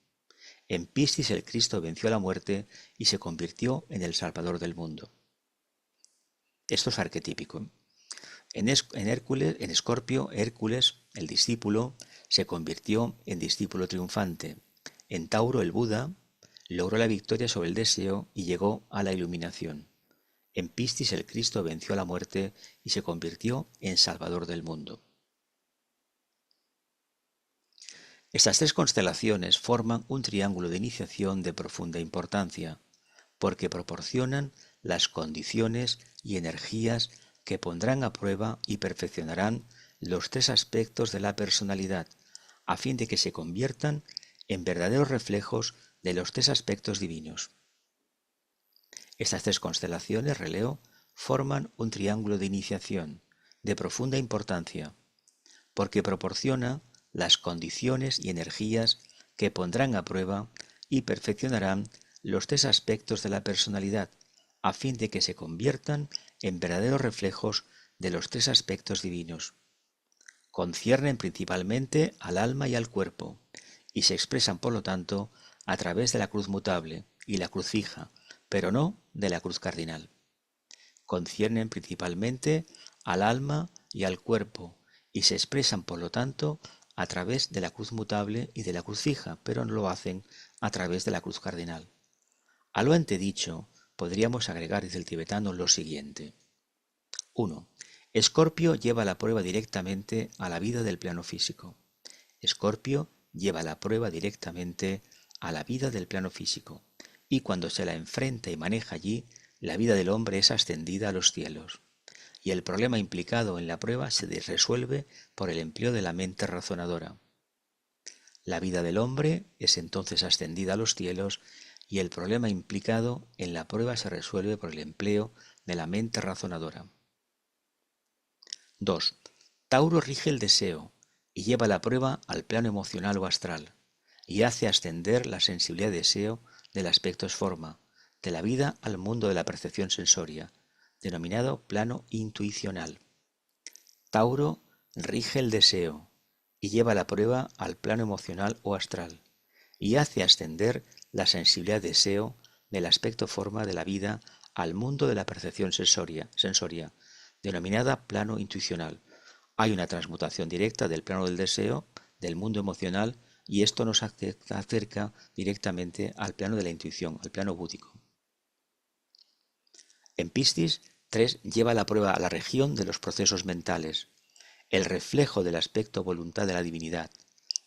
En Piscis, el Cristo venció a la muerte y se convirtió en el Salvador del mundo. Esto es arquetípico. En Escorpio, Hércules, el discípulo, se convirtió en discípulo triunfante. En Tauro, el Buda logró la victoria sobre el deseo y llegó a la iluminación. En Piscis, el Cristo venció a la muerte y se convirtió en Salvador del mundo. Estas 3 constelaciones forman un triángulo de iniciación de profunda importancia, porque proporcionan las condiciones y energías que pondrán a prueba y perfeccionarán los 3 aspectos de la personalidad, a fin de que se conviertan en verdaderos reflejos de los 3 aspectos divinos. Estas 3 constelaciones, releo, forman un triángulo de iniciación de profunda importancia, porque proporciona las condiciones y energías que pondrán a prueba y perfeccionarán los 3 aspectos de la personalidad, a fin de que se conviertan en verdaderos reflejos de los 3 aspectos divinos. Conciernen principalmente al alma y al cuerpo, y se expresan, por lo tanto, a través de la cruz mutable y la cruz fija, pero no de la cruz cardinal. Conciernen principalmente al alma y al cuerpo, y se expresan, por lo tanto, a través de la cruz mutable y de la cruz fija, pero no lo hacen a través de la cruz cardinal. A lo antedicho, podríamos agregar, dice el tibetano, lo siguiente. 1. Escorpio lleva la prueba directamente a la vida del plano físico. Escorpio lleva la prueba directamente a la vida del plano físico, y cuando se la enfrenta y maneja allí, la vida del hombre es ascendida a los cielos, y el problema implicado en la prueba se resuelve por el empleo de la mente razonadora. La vida del hombre es entonces ascendida a los cielos y el problema implicado en la prueba se resuelve por el empleo de la mente razonadora. 2. Tauro rige el deseo y lleva la prueba al plano emocional o astral, y hace ascender la sensibilidad de deseo del aspecto es forma, de la vida al mundo de la percepción sensoria, denominado plano intuicional. Tauro rige el deseo y lleva la prueba al plano emocional o astral, y hace ascender la sensibilidad de deseo del aspecto forma de la vida al mundo de la percepción sensoria, denominada plano intuicional. Hay una transmutación directa del plano del deseo, del mundo emocional, y esto nos acerca directamente al plano de la intuición, al plano búdico. En Piscis, 3 lleva la prueba a la región de los procesos mentales, el reflejo del aspecto voluntad de la divinidad.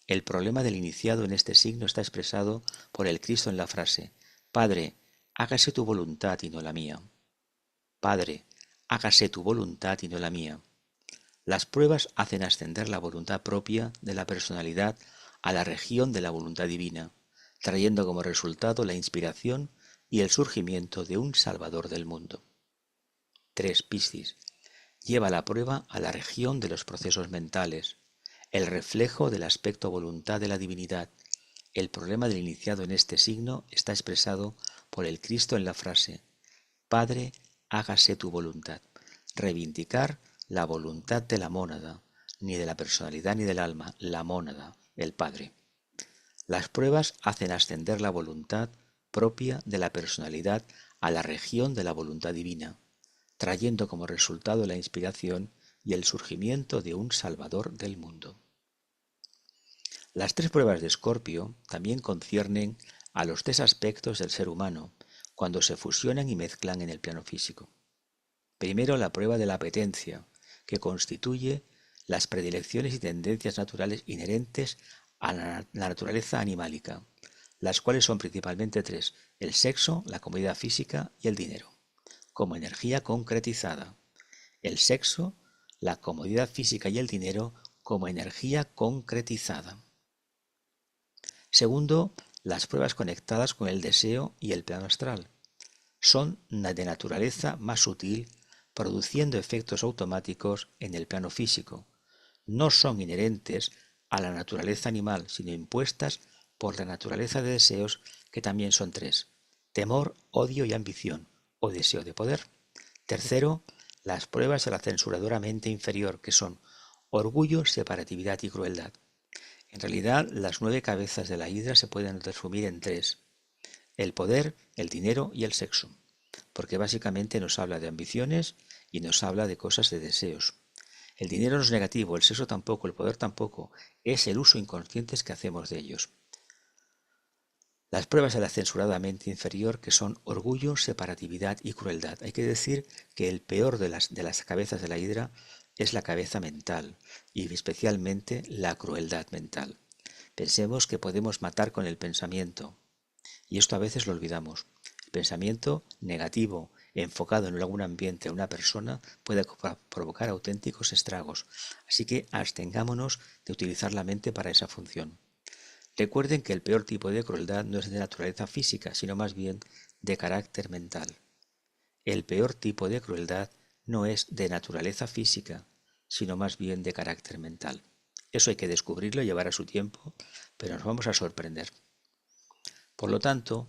El problema del iniciado en este signo está expresado por el Cristo en la frase: Padre, hágase tu voluntad y no la mía. Padre, hágase tu voluntad y no la mía. Las pruebas hacen ascender la voluntad propia de la personalidad a la región de la voluntad divina, trayendo como resultado la inspiración y el surgimiento de un Salvador del mundo. 3. Piscis. Lleva la prueba a la región de los procesos mentales, el reflejo del aspecto voluntad de la divinidad. El problema del iniciado en este signo está expresado por el Cristo en la frase: Padre, hágase tu voluntad. Reivindicar la voluntad de la mónada, ni de la personalidad ni del alma, la mónada, el Padre. Las pruebas hacen ascender la voluntad propia de la personalidad a la región de la voluntad divina, trayendo como resultado la inspiración y el surgimiento de un Salvador del mundo. Las tres pruebas de Escorpio también conciernen a los tres aspectos del ser humano cuando se fusionan y mezclan en el plano físico. Primero, la prueba de la apetencia, que constituye las predilecciones y tendencias naturales inherentes a la naturaleza animálica, las cuales son principalmente tres: el sexo, la comodidad física y el dinero, como energía concretizada. El sexo, la comodidad física y el dinero como energía concretizada. Segundo, las pruebas conectadas con el deseo y el plano astral. Son de naturaleza más sutil, produciendo efectos automáticos en el plano físico. No son inherentes a la naturaleza animal, sino impuestas por la naturaleza de deseos, que también son tres: temor, odio y ambición, o deseo de poder. Tercero, las pruebas de la censuradora mente inferior, que son orgullo, separatividad y crueldad. En realidad, las 9 cabezas de la hidra se pueden resumir en tres: el poder, el dinero y el sexo, porque básicamente nos habla de ambiciones y nos habla de cosas de deseos. El dinero no es negativo, el sexo tampoco, el poder tampoco, es el uso inconsciente que hacemos de ellos. Las pruebas de la censurada mente inferior, que son orgullo, separatividad y crueldad. Hay que decir que el peor de las cabezas de la hidra es la cabeza mental, y especialmente la crueldad mental. Pensemos que podemos matar con el pensamiento, y esto a veces lo olvidamos. El pensamiento negativo, enfocado en algún ambiente o una persona, puede provocar auténticos estragos. Así que abstengámonos de utilizar la mente para esa función. Recuerden que el peor tipo de crueldad no es de naturaleza física, sino más bien de carácter mental. El peor tipo de crueldad no es de naturaleza física, sino más bien de carácter mental. Eso hay que descubrirlo, llevará su tiempo, pero nos vamos a sorprender. Por lo tanto,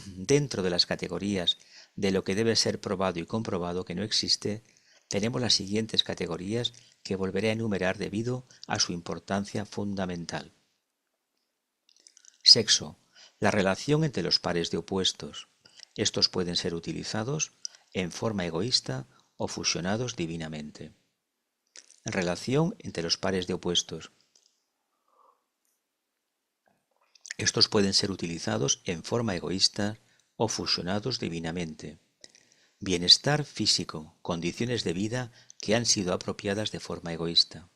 dentro de las categorías de lo que debe ser probado y comprobado que no existe, tenemos las siguientes categorías que volveré a enumerar debido a su importancia fundamental. Sexo, la relación entre los pares de opuestos. Estos pueden ser utilizados en forma egoísta o fusionados divinamente. Relación entre los pares de opuestos. Estos pueden ser utilizados en forma egoísta o fusionados divinamente. Bienestar físico, condiciones de vida que han sido apropiadas de forma egoísta.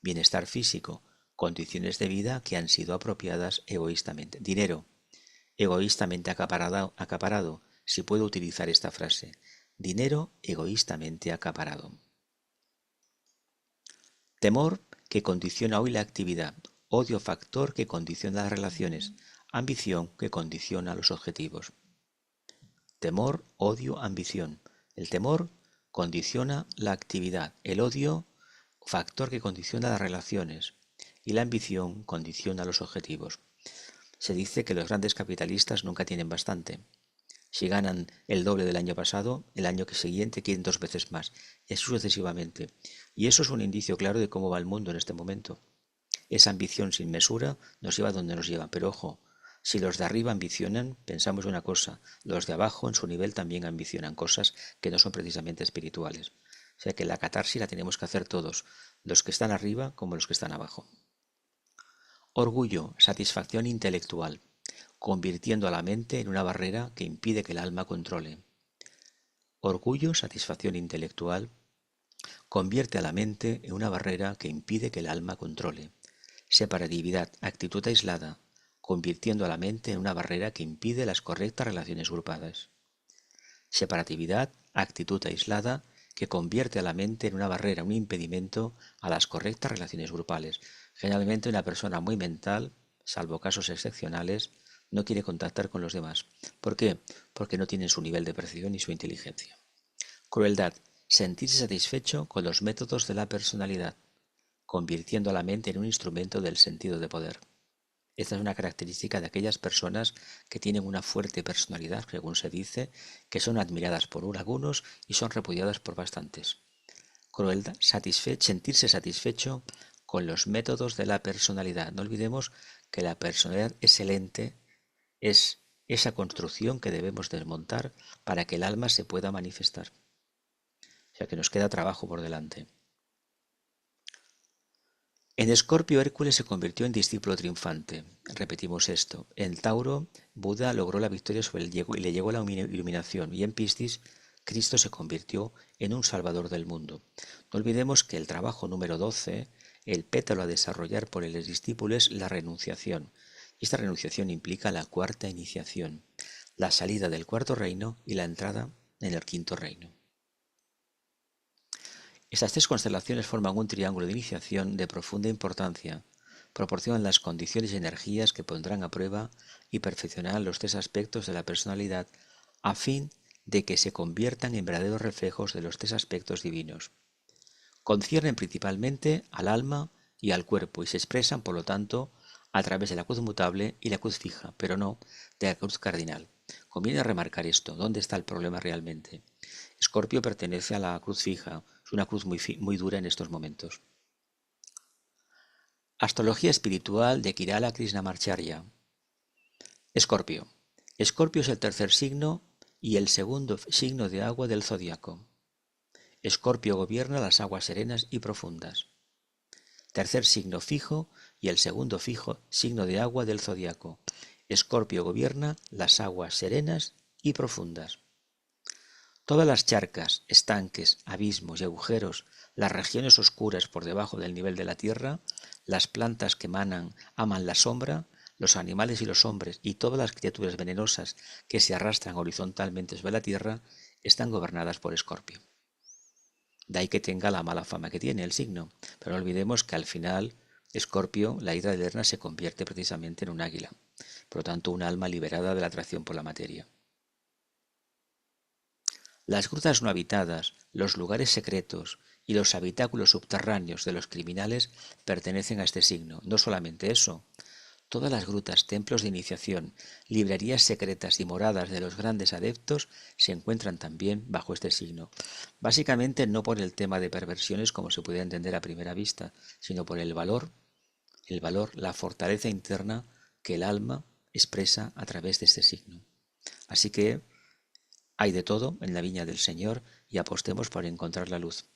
Bienestar físico, condiciones de vida que han sido apropiadas egoístamente. Dinero, egoístamente acaparado, si puedo utilizar esta frase. Dinero egoístamente acaparado. Temor, que condiciona hoy la actividad. Odio, factor que condiciona las relaciones. Ambición, que condiciona los objetivos. Temor, odio, ambición. El temor condiciona la actividad. El odio, factor que condiciona las relaciones. Y la ambición condiciona los objetivos. Se dice que los grandes capitalistas nunca tienen bastante. Si ganan el doble del año pasado, el año siguiente quieren 2 veces más, y así sucesivamente. Y eso es un indicio claro de cómo va el mundo en este momento. Esa ambición sin mesura nos lleva donde nos lleva, pero ojo, si los de arriba ambicionan, pensamos una cosa, los de abajo en su nivel también ambicionan cosas que no son precisamente espirituales. O sea que la catarsis la tenemos que hacer todos, los que están arriba como los que están abajo. Orgullo, satisfacción intelectual, convirtiendo a la mente en una barrera que impide que el alma controle. Orgullo, satisfacción intelectual, convierte a la mente en una barrera que impide que el alma controle. Separatividad, actitud aislada, convirtiendo a la mente en una barrera que impide las correctas relaciones grupales. Separatividad, actitud aislada, que convierte a la mente en una barrera, un impedimento a las correctas relaciones grupales. Generalmente una persona muy mental, salvo casos excepcionales, no quiere contactar con los demás. ¿Por qué? Porque no tienen su nivel de percepción y su inteligencia. Crueldad, sentirse satisfecho con los métodos de la personalidad, convirtiendo a la mente en un instrumento del sentido de poder. Esta es una característica de aquellas personas que tienen una fuerte personalidad, según se dice, que son admiradas por algunos y son repudiadas por bastantes. crueldad, sentirse satisfecho con los métodos de la personalidad. No olvidemos que la personalidad es el ente, es esa construcción que debemos desmontar para que el alma se pueda manifestar. O sea que nos queda trabajo por delante. En Escorpio, Hércules se convirtió en discípulo triunfante. Repetimos esto. En Tauro, Buda logró la victoria sobre el ego y le llegó la iluminación. Y en Piscis, Cristo se convirtió en un salvador del mundo. No olvidemos que el trabajo número 12, el pétalo a desarrollar por el discípulo, es la renunciación. Y esta renunciación implica la cuarta iniciación, la salida del cuarto reino y la entrada en el quinto reino. Estas tres constelaciones forman un triángulo de iniciación de profunda importancia. Proporcionan las condiciones y energías que pondrán a prueba y perfeccionarán los tres aspectos de la personalidad a fin de que se conviertan en verdaderos reflejos de los tres aspectos divinos. Conciernen principalmente al alma y al cuerpo y se expresan, por lo tanto, a través de la cruz mutable y la cruz fija, pero no de la cruz cardinal. Conviene remarcar esto, ¿dónde está el problema realmente? Escorpio pertenece a la cruz fija, es una cruz muy dura en estos momentos. Astrología espiritual de Kirala Krishnamacharya. Escorpio. Escorpio es el tercer signo y el segundo signo de agua del zodiaco. Escorpio gobierna las aguas serenas y profundas. Tercer signo fijo y el segundo fijo signo de agua del zodiaco. Escorpio gobierna las aguas serenas y profundas. Todas las charcas, estanques, abismos y agujeros, las regiones oscuras por debajo del nivel de la tierra, las plantas que aman la sombra, los animales y los hombres y todas las criaturas venenosas que se arrastran horizontalmente sobre la tierra están gobernadas por Escorpio. De ahí que tenga la mala fama que tiene el signo, pero no olvidemos que al final Escorpio, la hidra de Lerna, se convierte precisamente en un águila, por lo tanto un alma liberada de la atracción por la materia. Las grutas no habitadas, los lugares secretos y los habitáculos subterráneos de los criminales pertenecen a este signo. No solamente eso, todas las grutas, templos de iniciación, librerías secretas y moradas de los grandes adeptos se encuentran también bajo este signo. Básicamente no por el tema de perversiones como se puede entender a primera vista, sino por el valor, la fortaleza interna que el alma expresa a través de este signo. Así que hay de todo en la viña del Señor y apostemos por encontrar la luz.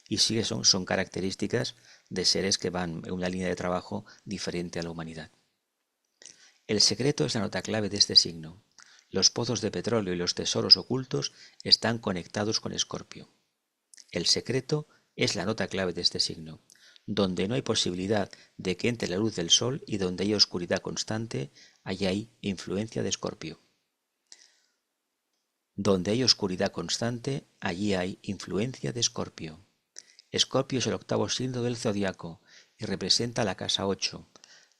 Y sí, son características de seres que van en una línea de trabajo diferente a la humanidad. El secreto es la nota clave de este signo. Los pozos de petróleo y los tesoros ocultos están conectados con Escorpio. El secreto es la nota clave de este signo. Donde no hay posibilidad de que entre la luz del sol y donde hay oscuridad constante, allí hay influencia de Escorpio. Donde hay oscuridad constante, allí hay influencia de Escorpio. Escorpio es el octavo signo del zodiaco y representa la casa 8.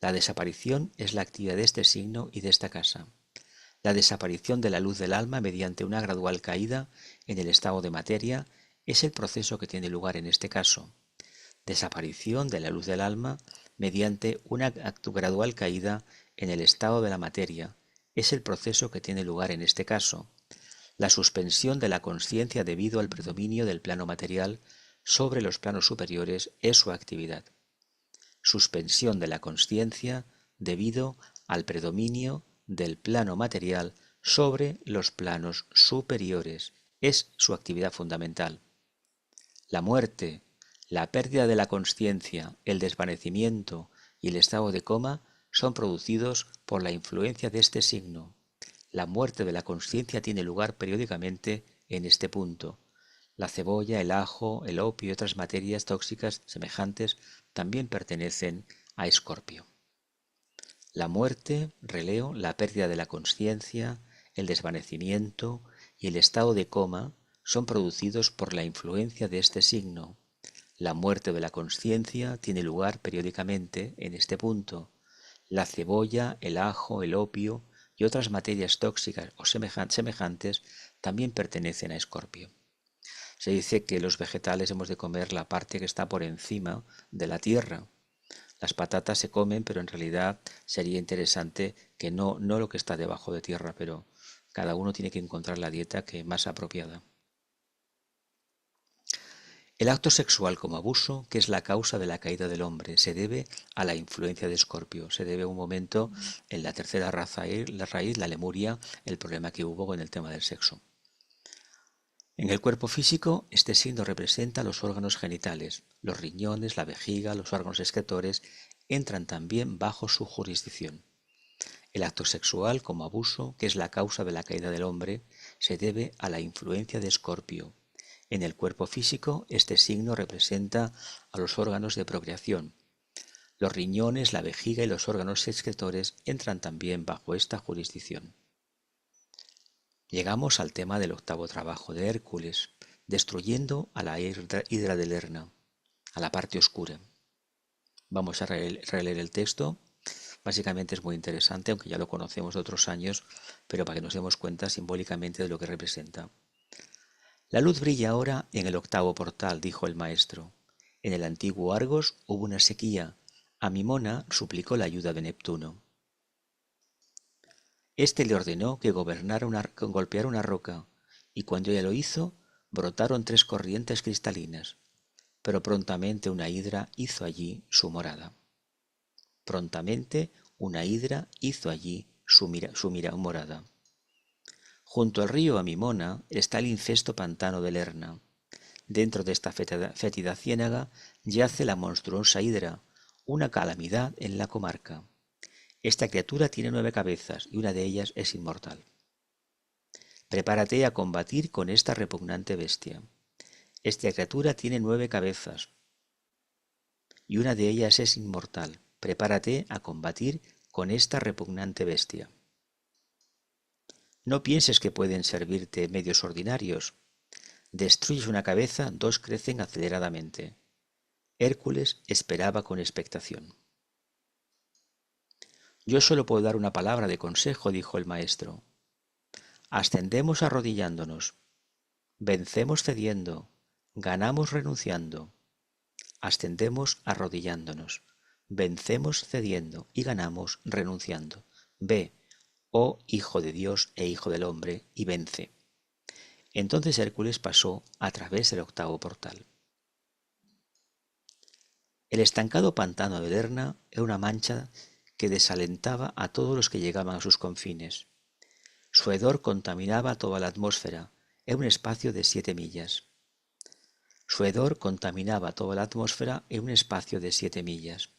La desaparición es la actividad de este signo y de esta casa. La desaparición de la luz del alma mediante una gradual caída en el estado de materia es el proceso que tiene lugar en este caso. Desaparición de la luz del alma mediante una gradual caída en el estado de la materia es el proceso que tiene lugar en este caso. La suspensión de la consciencia debido al predominio del plano material sobre los planos superiores es su actividad. Suspensión de la consciencia debido al predominio del plano material sobre los planos superiores es su actividad fundamental. La muerte, la pérdida de la consciencia, el desvanecimiento y el estado de coma son producidos por la influencia de este signo. La muerte de la consciencia tiene lugar periódicamente en este punto. La cebolla, el ajo, el opio y otras materias tóxicas semejantes también pertenecen a Escorpio. La muerte, releo, la pérdida de la consciencia, el desvanecimiento y el estado de coma son producidos por la influencia de este signo. La muerte de la consciencia tiene lugar periódicamente en este punto. La cebolla, el ajo, el opio y otras materias tóxicas o semejantes también pertenecen a Escorpio. Se dice que los vegetales hemos de comer la parte que está por encima de la tierra. Las patatas se comen, pero en realidad sería interesante que no lo que está debajo de tierra, pero cada uno tiene que encontrar la dieta que más apropiada. El acto sexual como abuso, que es la causa de la caída del hombre, se debe a la influencia de Escorpio, se debe a un momento en la tercera raíz, la Lemuria, el problema que hubo con el tema del sexo. En el cuerpo físico, este signo representa los órganos genitales, los riñones, la vejiga, los órganos excretores, entran también bajo su jurisdicción. El acto sexual como abuso, que es la causa de la caída del hombre, se debe a la influencia de Escorpio. En el cuerpo físico, este signo representa a los órganos de procreación. Los riñones, la vejiga y los órganos excretores entran también bajo esta jurisdicción. Llegamos al tema del octavo trabajo de Hércules, destruyendo a la hidra de Lerna, a la parte oscura. Vamos a releer el texto. Básicamente es muy interesante, aunque ya lo conocemos de otros años, pero para que nos demos cuenta simbólicamente de lo que representa. La luz brilla ahora en el octavo portal, dijo el maestro. En el antiguo Argos hubo una sequía. A Mimona suplicó la ayuda de Neptuno. Este le ordenó que golpeara una roca, y cuando ella lo hizo, brotaron 3 corrientes cristalinas, pero prontamente una hidra hizo allí su morada. Prontamente una hidra hizo allí su morada. Junto al río Amimona está el infesto pantano de Lerna. Dentro de esta fétida ciénaga yace la monstruosa hidra, una calamidad en la comarca. Esta criatura tiene 9 cabezas y una de ellas es inmortal. Prepárate a combatir con esta repugnante bestia. Esta criatura tiene 9 cabezas y una de ellas es inmortal. Prepárate a combatir con esta repugnante bestia. No pienses que pueden servirte medios ordinarios. Destruyes una cabeza, 2 crecen aceleradamente. Hércules esperaba con expectación. Yo solo puedo dar una palabra de consejo, dijo el maestro. Ascendemos arrodillándonos, vencemos cediendo, ganamos renunciando. Ascendemos arrodillándonos, vencemos cediendo y ganamos renunciando. Ve, oh Hijo de Dios e Hijo del hombre, y vence. Entonces Hércules pasó a través del octavo portal. El estancado pantano de Lerna era una mancha que desalentaba a todos los que llegaban a sus confines. Su hedor contaminaba toda la atmósfera, era un espacio de 7 millas. Su hedor contaminaba toda la atmósfera en un espacio de 7 millas.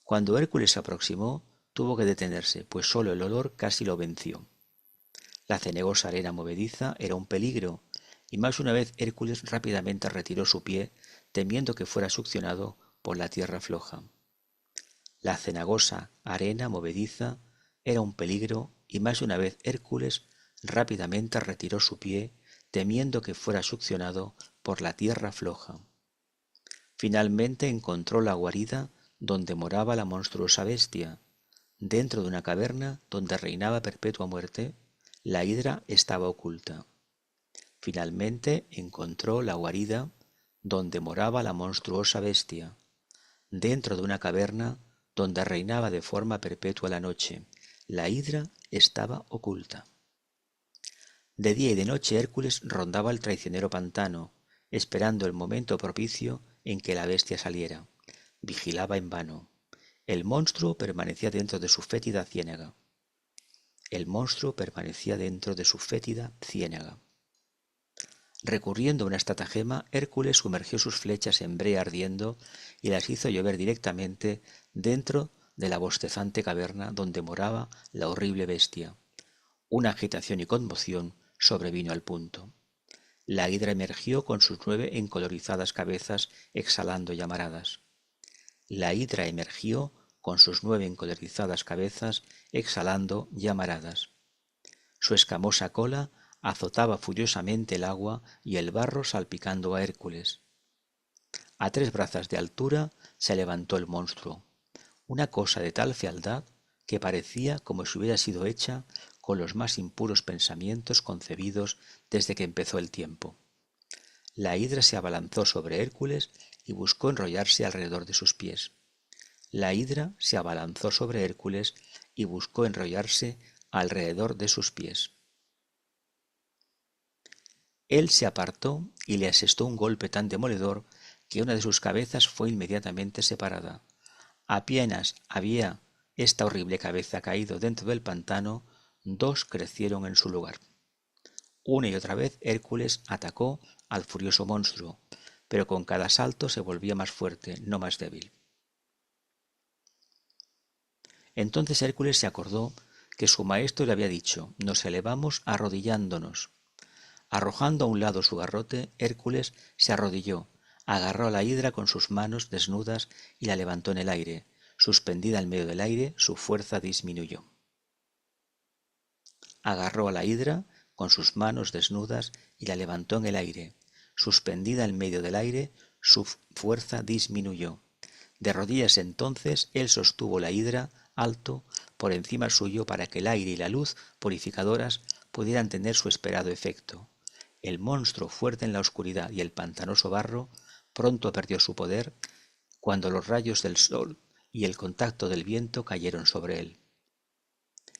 Cuando Hércules se aproximó, tuvo que detenerse, pues solo el olor casi lo venció. La cenegosa arena movediza era un peligro, y más una vez Hércules rápidamente retiró su pie, temiendo que fuera succionado por la tierra floja. La cenagosa arena movediza era un peligro, y más de una vez Hércules rápidamente retiró su pie, temiendo que fuera succionado por la tierra floja. Finalmente encontró la guarida donde moraba la monstruosa bestia. Dentro de una caverna donde reinaba perpetua muerte, la hidra estaba oculta. Finalmente encontró la guarida donde moraba la monstruosa bestia. Dentro de una caverna donde reinaba de forma perpetua la noche, la hidra estaba oculta. De día y de noche Hércules rondaba el traicionero pantano, esperando el momento propicio en que la bestia saliera. Vigilaba en vano. El monstruo permanecía dentro de su fétida ciénaga. El monstruo permanecía dentro de su fétida ciénaga. Recurriendo a una estratagema, Hércules sumergió sus flechas en brea ardiendo y las hizo llover directamente dentro de la bostezante caverna donde moraba la horrible bestia. Una agitación y conmoción sobrevino al punto. La hidra emergió con sus 9 encolorizadas cabezas exhalando llamaradas. La hidra emergió con sus 9 encolorizadas cabezas exhalando llamaradas. Su escamosa cola azotaba furiosamente el agua y el barro salpicando a Hércules. A 3 brazas de altura se levantó el monstruo, una cosa de tal fealdad que parecía como si hubiera sido hecha con los más impuros pensamientos concebidos desde que empezó el tiempo. La hidra se abalanzó sobre Hércules y buscó enrollarse alrededor de sus pies. La hidra se abalanzó sobre Hércules y buscó enrollarse alrededor de sus pies. Él se apartó y le asestó un golpe tan demoledor que una de sus cabezas fue inmediatamente separada. Apenas había esta horrible cabeza caído dentro del pantano, dos crecieron en su lugar. Una y otra vez Hércules atacó al furioso monstruo, pero con cada salto se volvía más fuerte, no más débil. Entonces Hércules se acordó que su maestro le había dicho: nos elevamos arrodillándonos. Arrojando a un lado su garrote, Hércules se arrodilló, agarró a la hidra con sus manos desnudas y la levantó en el aire. Suspendida en medio del aire, su fuerza disminuyó. Agarró a la hidra con sus manos desnudas y la levantó en el aire. Suspendida en medio del aire, su fuerza disminuyó. De rodillas entonces él sostuvo la hidra alto por encima suyo para que el aire y la luz purificadoras pudieran tener su esperado efecto. El monstruo, fuerte en la oscuridad y el pantanoso barro, pronto perdió su poder cuando los rayos del sol y el contacto del viento cayeron sobre él.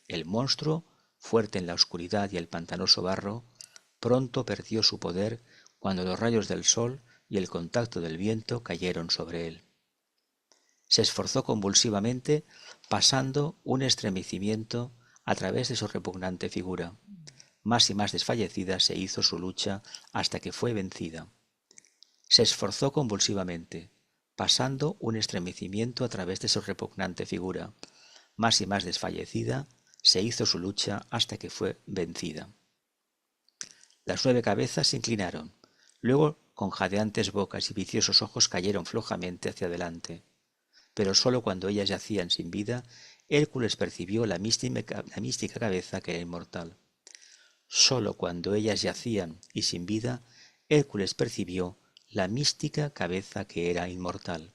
El monstruo, fuerte en la oscuridad y el pantanoso barro, pronto perdió su poder cuando los rayos del sol y el contacto del viento cayeron sobre él. Se esforzó convulsivamente, pasando un estremecimiento a través de su repugnante figura. Más y más desfallecida se hizo su lucha hasta que fue vencida. Se esforzó convulsivamente, pasando un estremecimiento a través de su repugnante figura. Más y más desfallecida se hizo su lucha hasta que fue vencida. Las 9 cabezas se inclinaron. Luego, con jadeantes bocas y viciosos ojos, cayeron flojamente hacia adelante. Pero sólo cuando ellas yacían sin vida, Hércules percibió la mística cabeza que era inmortal. Sólo cuando ellas yacían y sin vida, Hércules percibió la mística cabeza que era inmortal.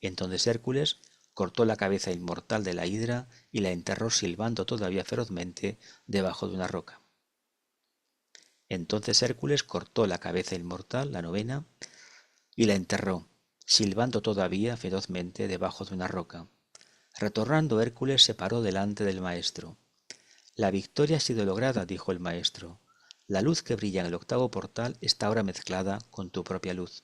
Entonces Hércules cortó la cabeza inmortal de la hidra y la enterró silbando todavía ferozmente debajo de una roca. Entonces Hércules cortó la cabeza inmortal, la 9ª, y la enterró, silbando todavía ferozmente debajo de una roca. Retornando Hércules se paró delante del maestro. La victoria ha sido lograda, dijo el maestro. La luz que brilla en el 8º portal está ahora mezclada con tu propia luz.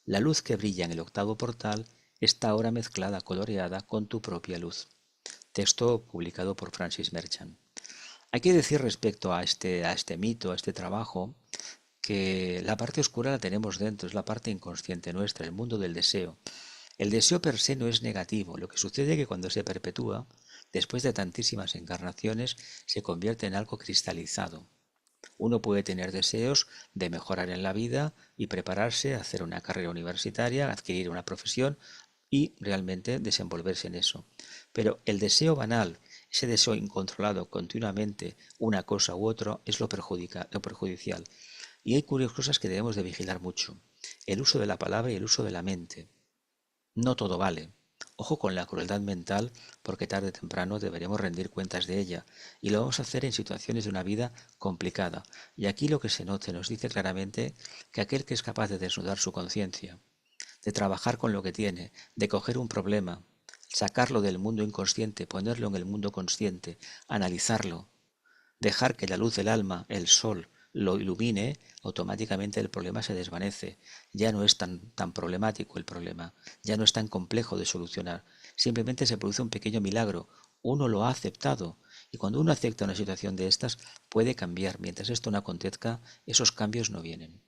La luz que brilla en el 8º portal está ahora mezclada, coloreada con tu propia luz. Texto publicado por Francis Merchant. Hay que decir respecto a este mito, a este trabajo, que la parte oscura la tenemos dentro, es la parte inconsciente nuestra, el mundo del deseo. El deseo per se no es negativo, lo que sucede es que cuando se perpetúa, después de tantísimas encarnaciones, se convierte en algo cristalizado. Uno puede tener deseos de mejorar en la vida y prepararse, hacer una carrera universitaria, adquirir una profesión y realmente desenvolverse en eso. Pero el deseo banal, ese deseo incontrolado continuamente, una cosa u otra, es lo perjudicial. Y hay curiosas cosas que debemos de vigilar mucho. El uso de la palabra y el uso de la mente. No todo vale. Ojo con la crueldad mental, porque tarde o temprano deberemos rendir cuentas de ella, y lo vamos a hacer en situaciones de una vida complicada. Y aquí lo que se nos dice claramente que aquel que es capaz de desnudar su conciencia, de trabajar con lo que tiene, de coger un problema, sacarlo del mundo inconsciente, ponerlo en el mundo consciente, analizarlo, dejar que la luz del alma, el sol, lo ilumine, automáticamente el problema se desvanece. Ya no es tan problemático el problema, ya no es tan complejo de solucionar. Simplemente se produce un pequeño milagro. Uno lo ha aceptado. Y cuando uno acepta una situación de estas, puede cambiar. Mientras esto no acontezca, esos cambios no vienen.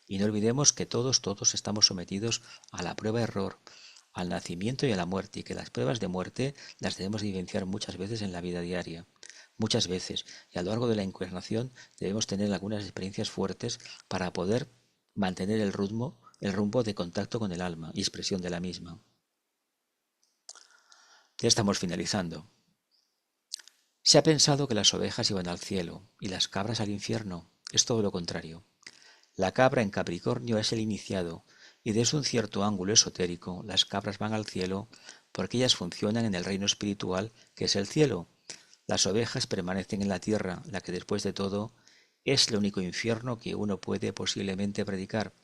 Y no olvidemos que todos estamos sometidos a la prueba-error, al nacimiento y a la muerte, y que las pruebas de muerte las debemos vivenciar muchas veces en la vida diaria. Muchas veces, y a lo largo de la encarnación debemos tener algunas experiencias fuertes para poder mantener el rumbo de contacto con el alma y expresión de la misma. Ya estamos finalizando. Se ha pensado que las ovejas iban al cielo y las cabras al infierno. Es todo lo contrario. La cabra en Capricornio es el iniciado, y desde un cierto ángulo esotérico las cabras van al cielo porque ellas funcionan en el reino espiritual que es el cielo. Las ovejas permanecen en la tierra, la que después de todo es el único infierno que uno puede posiblemente predicar,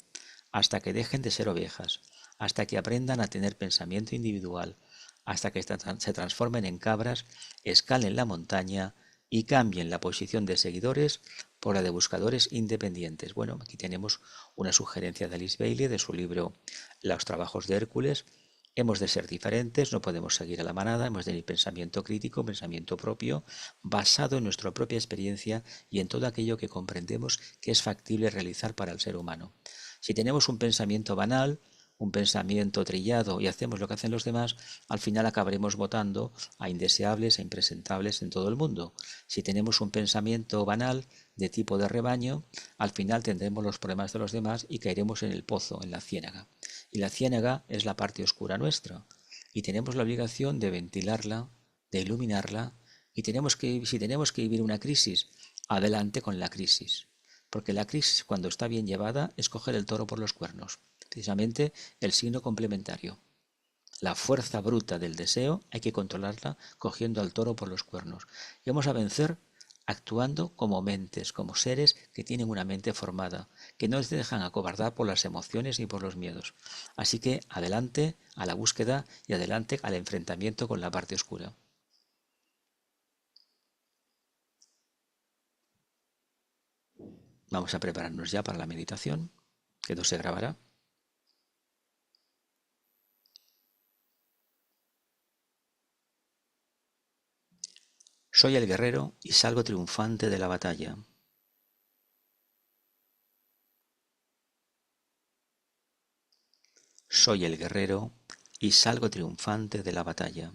hasta que dejen de ser ovejas, hasta que aprendan a tener pensamiento individual, hasta que se transformen en cabras, escalen la montaña y cambien la posición de seguidores por la de buscadores independientes. Bueno, aquí tenemos una sugerencia de Alice Bailey de su libro Los trabajos de Hércules. Hemos de ser diferentes, no podemos seguir a la manada, hemos de tener pensamiento crítico, pensamiento propio, basado en nuestra propia experiencia y en todo aquello que comprendemos que es factible realizar para el ser humano. Si tenemos un pensamiento banal, un pensamiento trillado y hacemos lo que hacen los demás, al final acabaremos votando a indeseables e impresentables en todo el mundo. Si tenemos un pensamiento banal de tipo de rebaño, al final tendremos los problemas de los demás y caeremos en el pozo, en la ciénaga. Y la ciénaga es la parte oscura nuestra. Y tenemos la obligación de ventilarla, de iluminarla, y si tenemos que vivir una crisis, adelante con la crisis. Porque la crisis, cuando está bien llevada, es coger el toro por los cuernos. Precisamente el signo complementario. La fuerza bruta del deseo hay que controlarla cogiendo al toro por los cuernos. Y vamos a vencer actuando como mentes, como seres que tienen una mente formada, que no se dejan acobardar por las emociones ni por los miedos. Así que adelante a la búsqueda y adelante al enfrentamiento con la parte oscura. Vamos a prepararnos ya para la meditación, que no se grabará. Soy el guerrero y salgo triunfante de la batalla. Soy el guerrero y salgo triunfante de la batalla.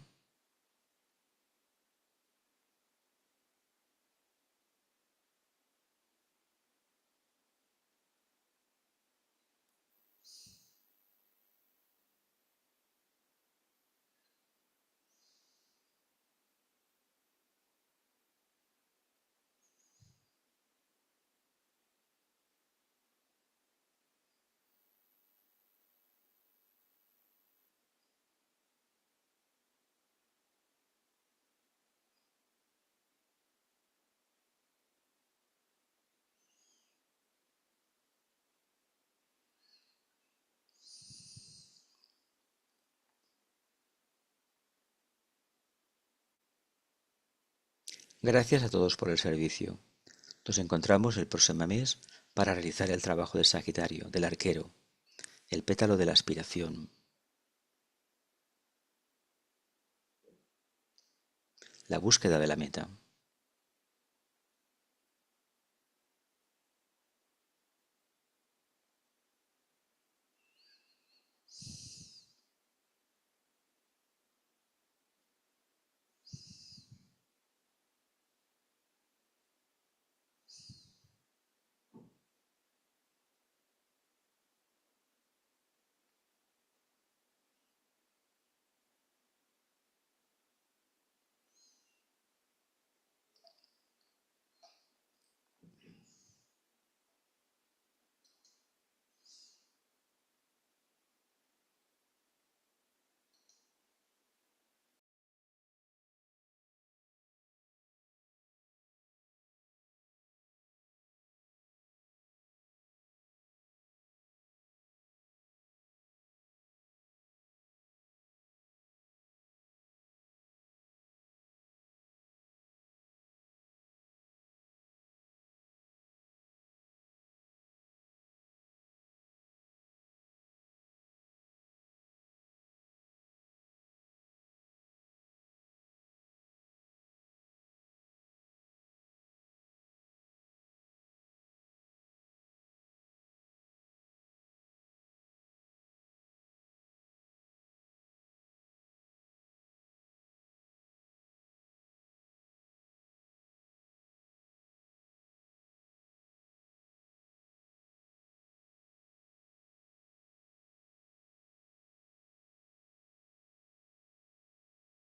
Gracias a todos por el servicio. Nos encontramos el próximo mes para realizar el trabajo del Sagitario, del arquero, el pétalo de la aspiración, la búsqueda de la meta.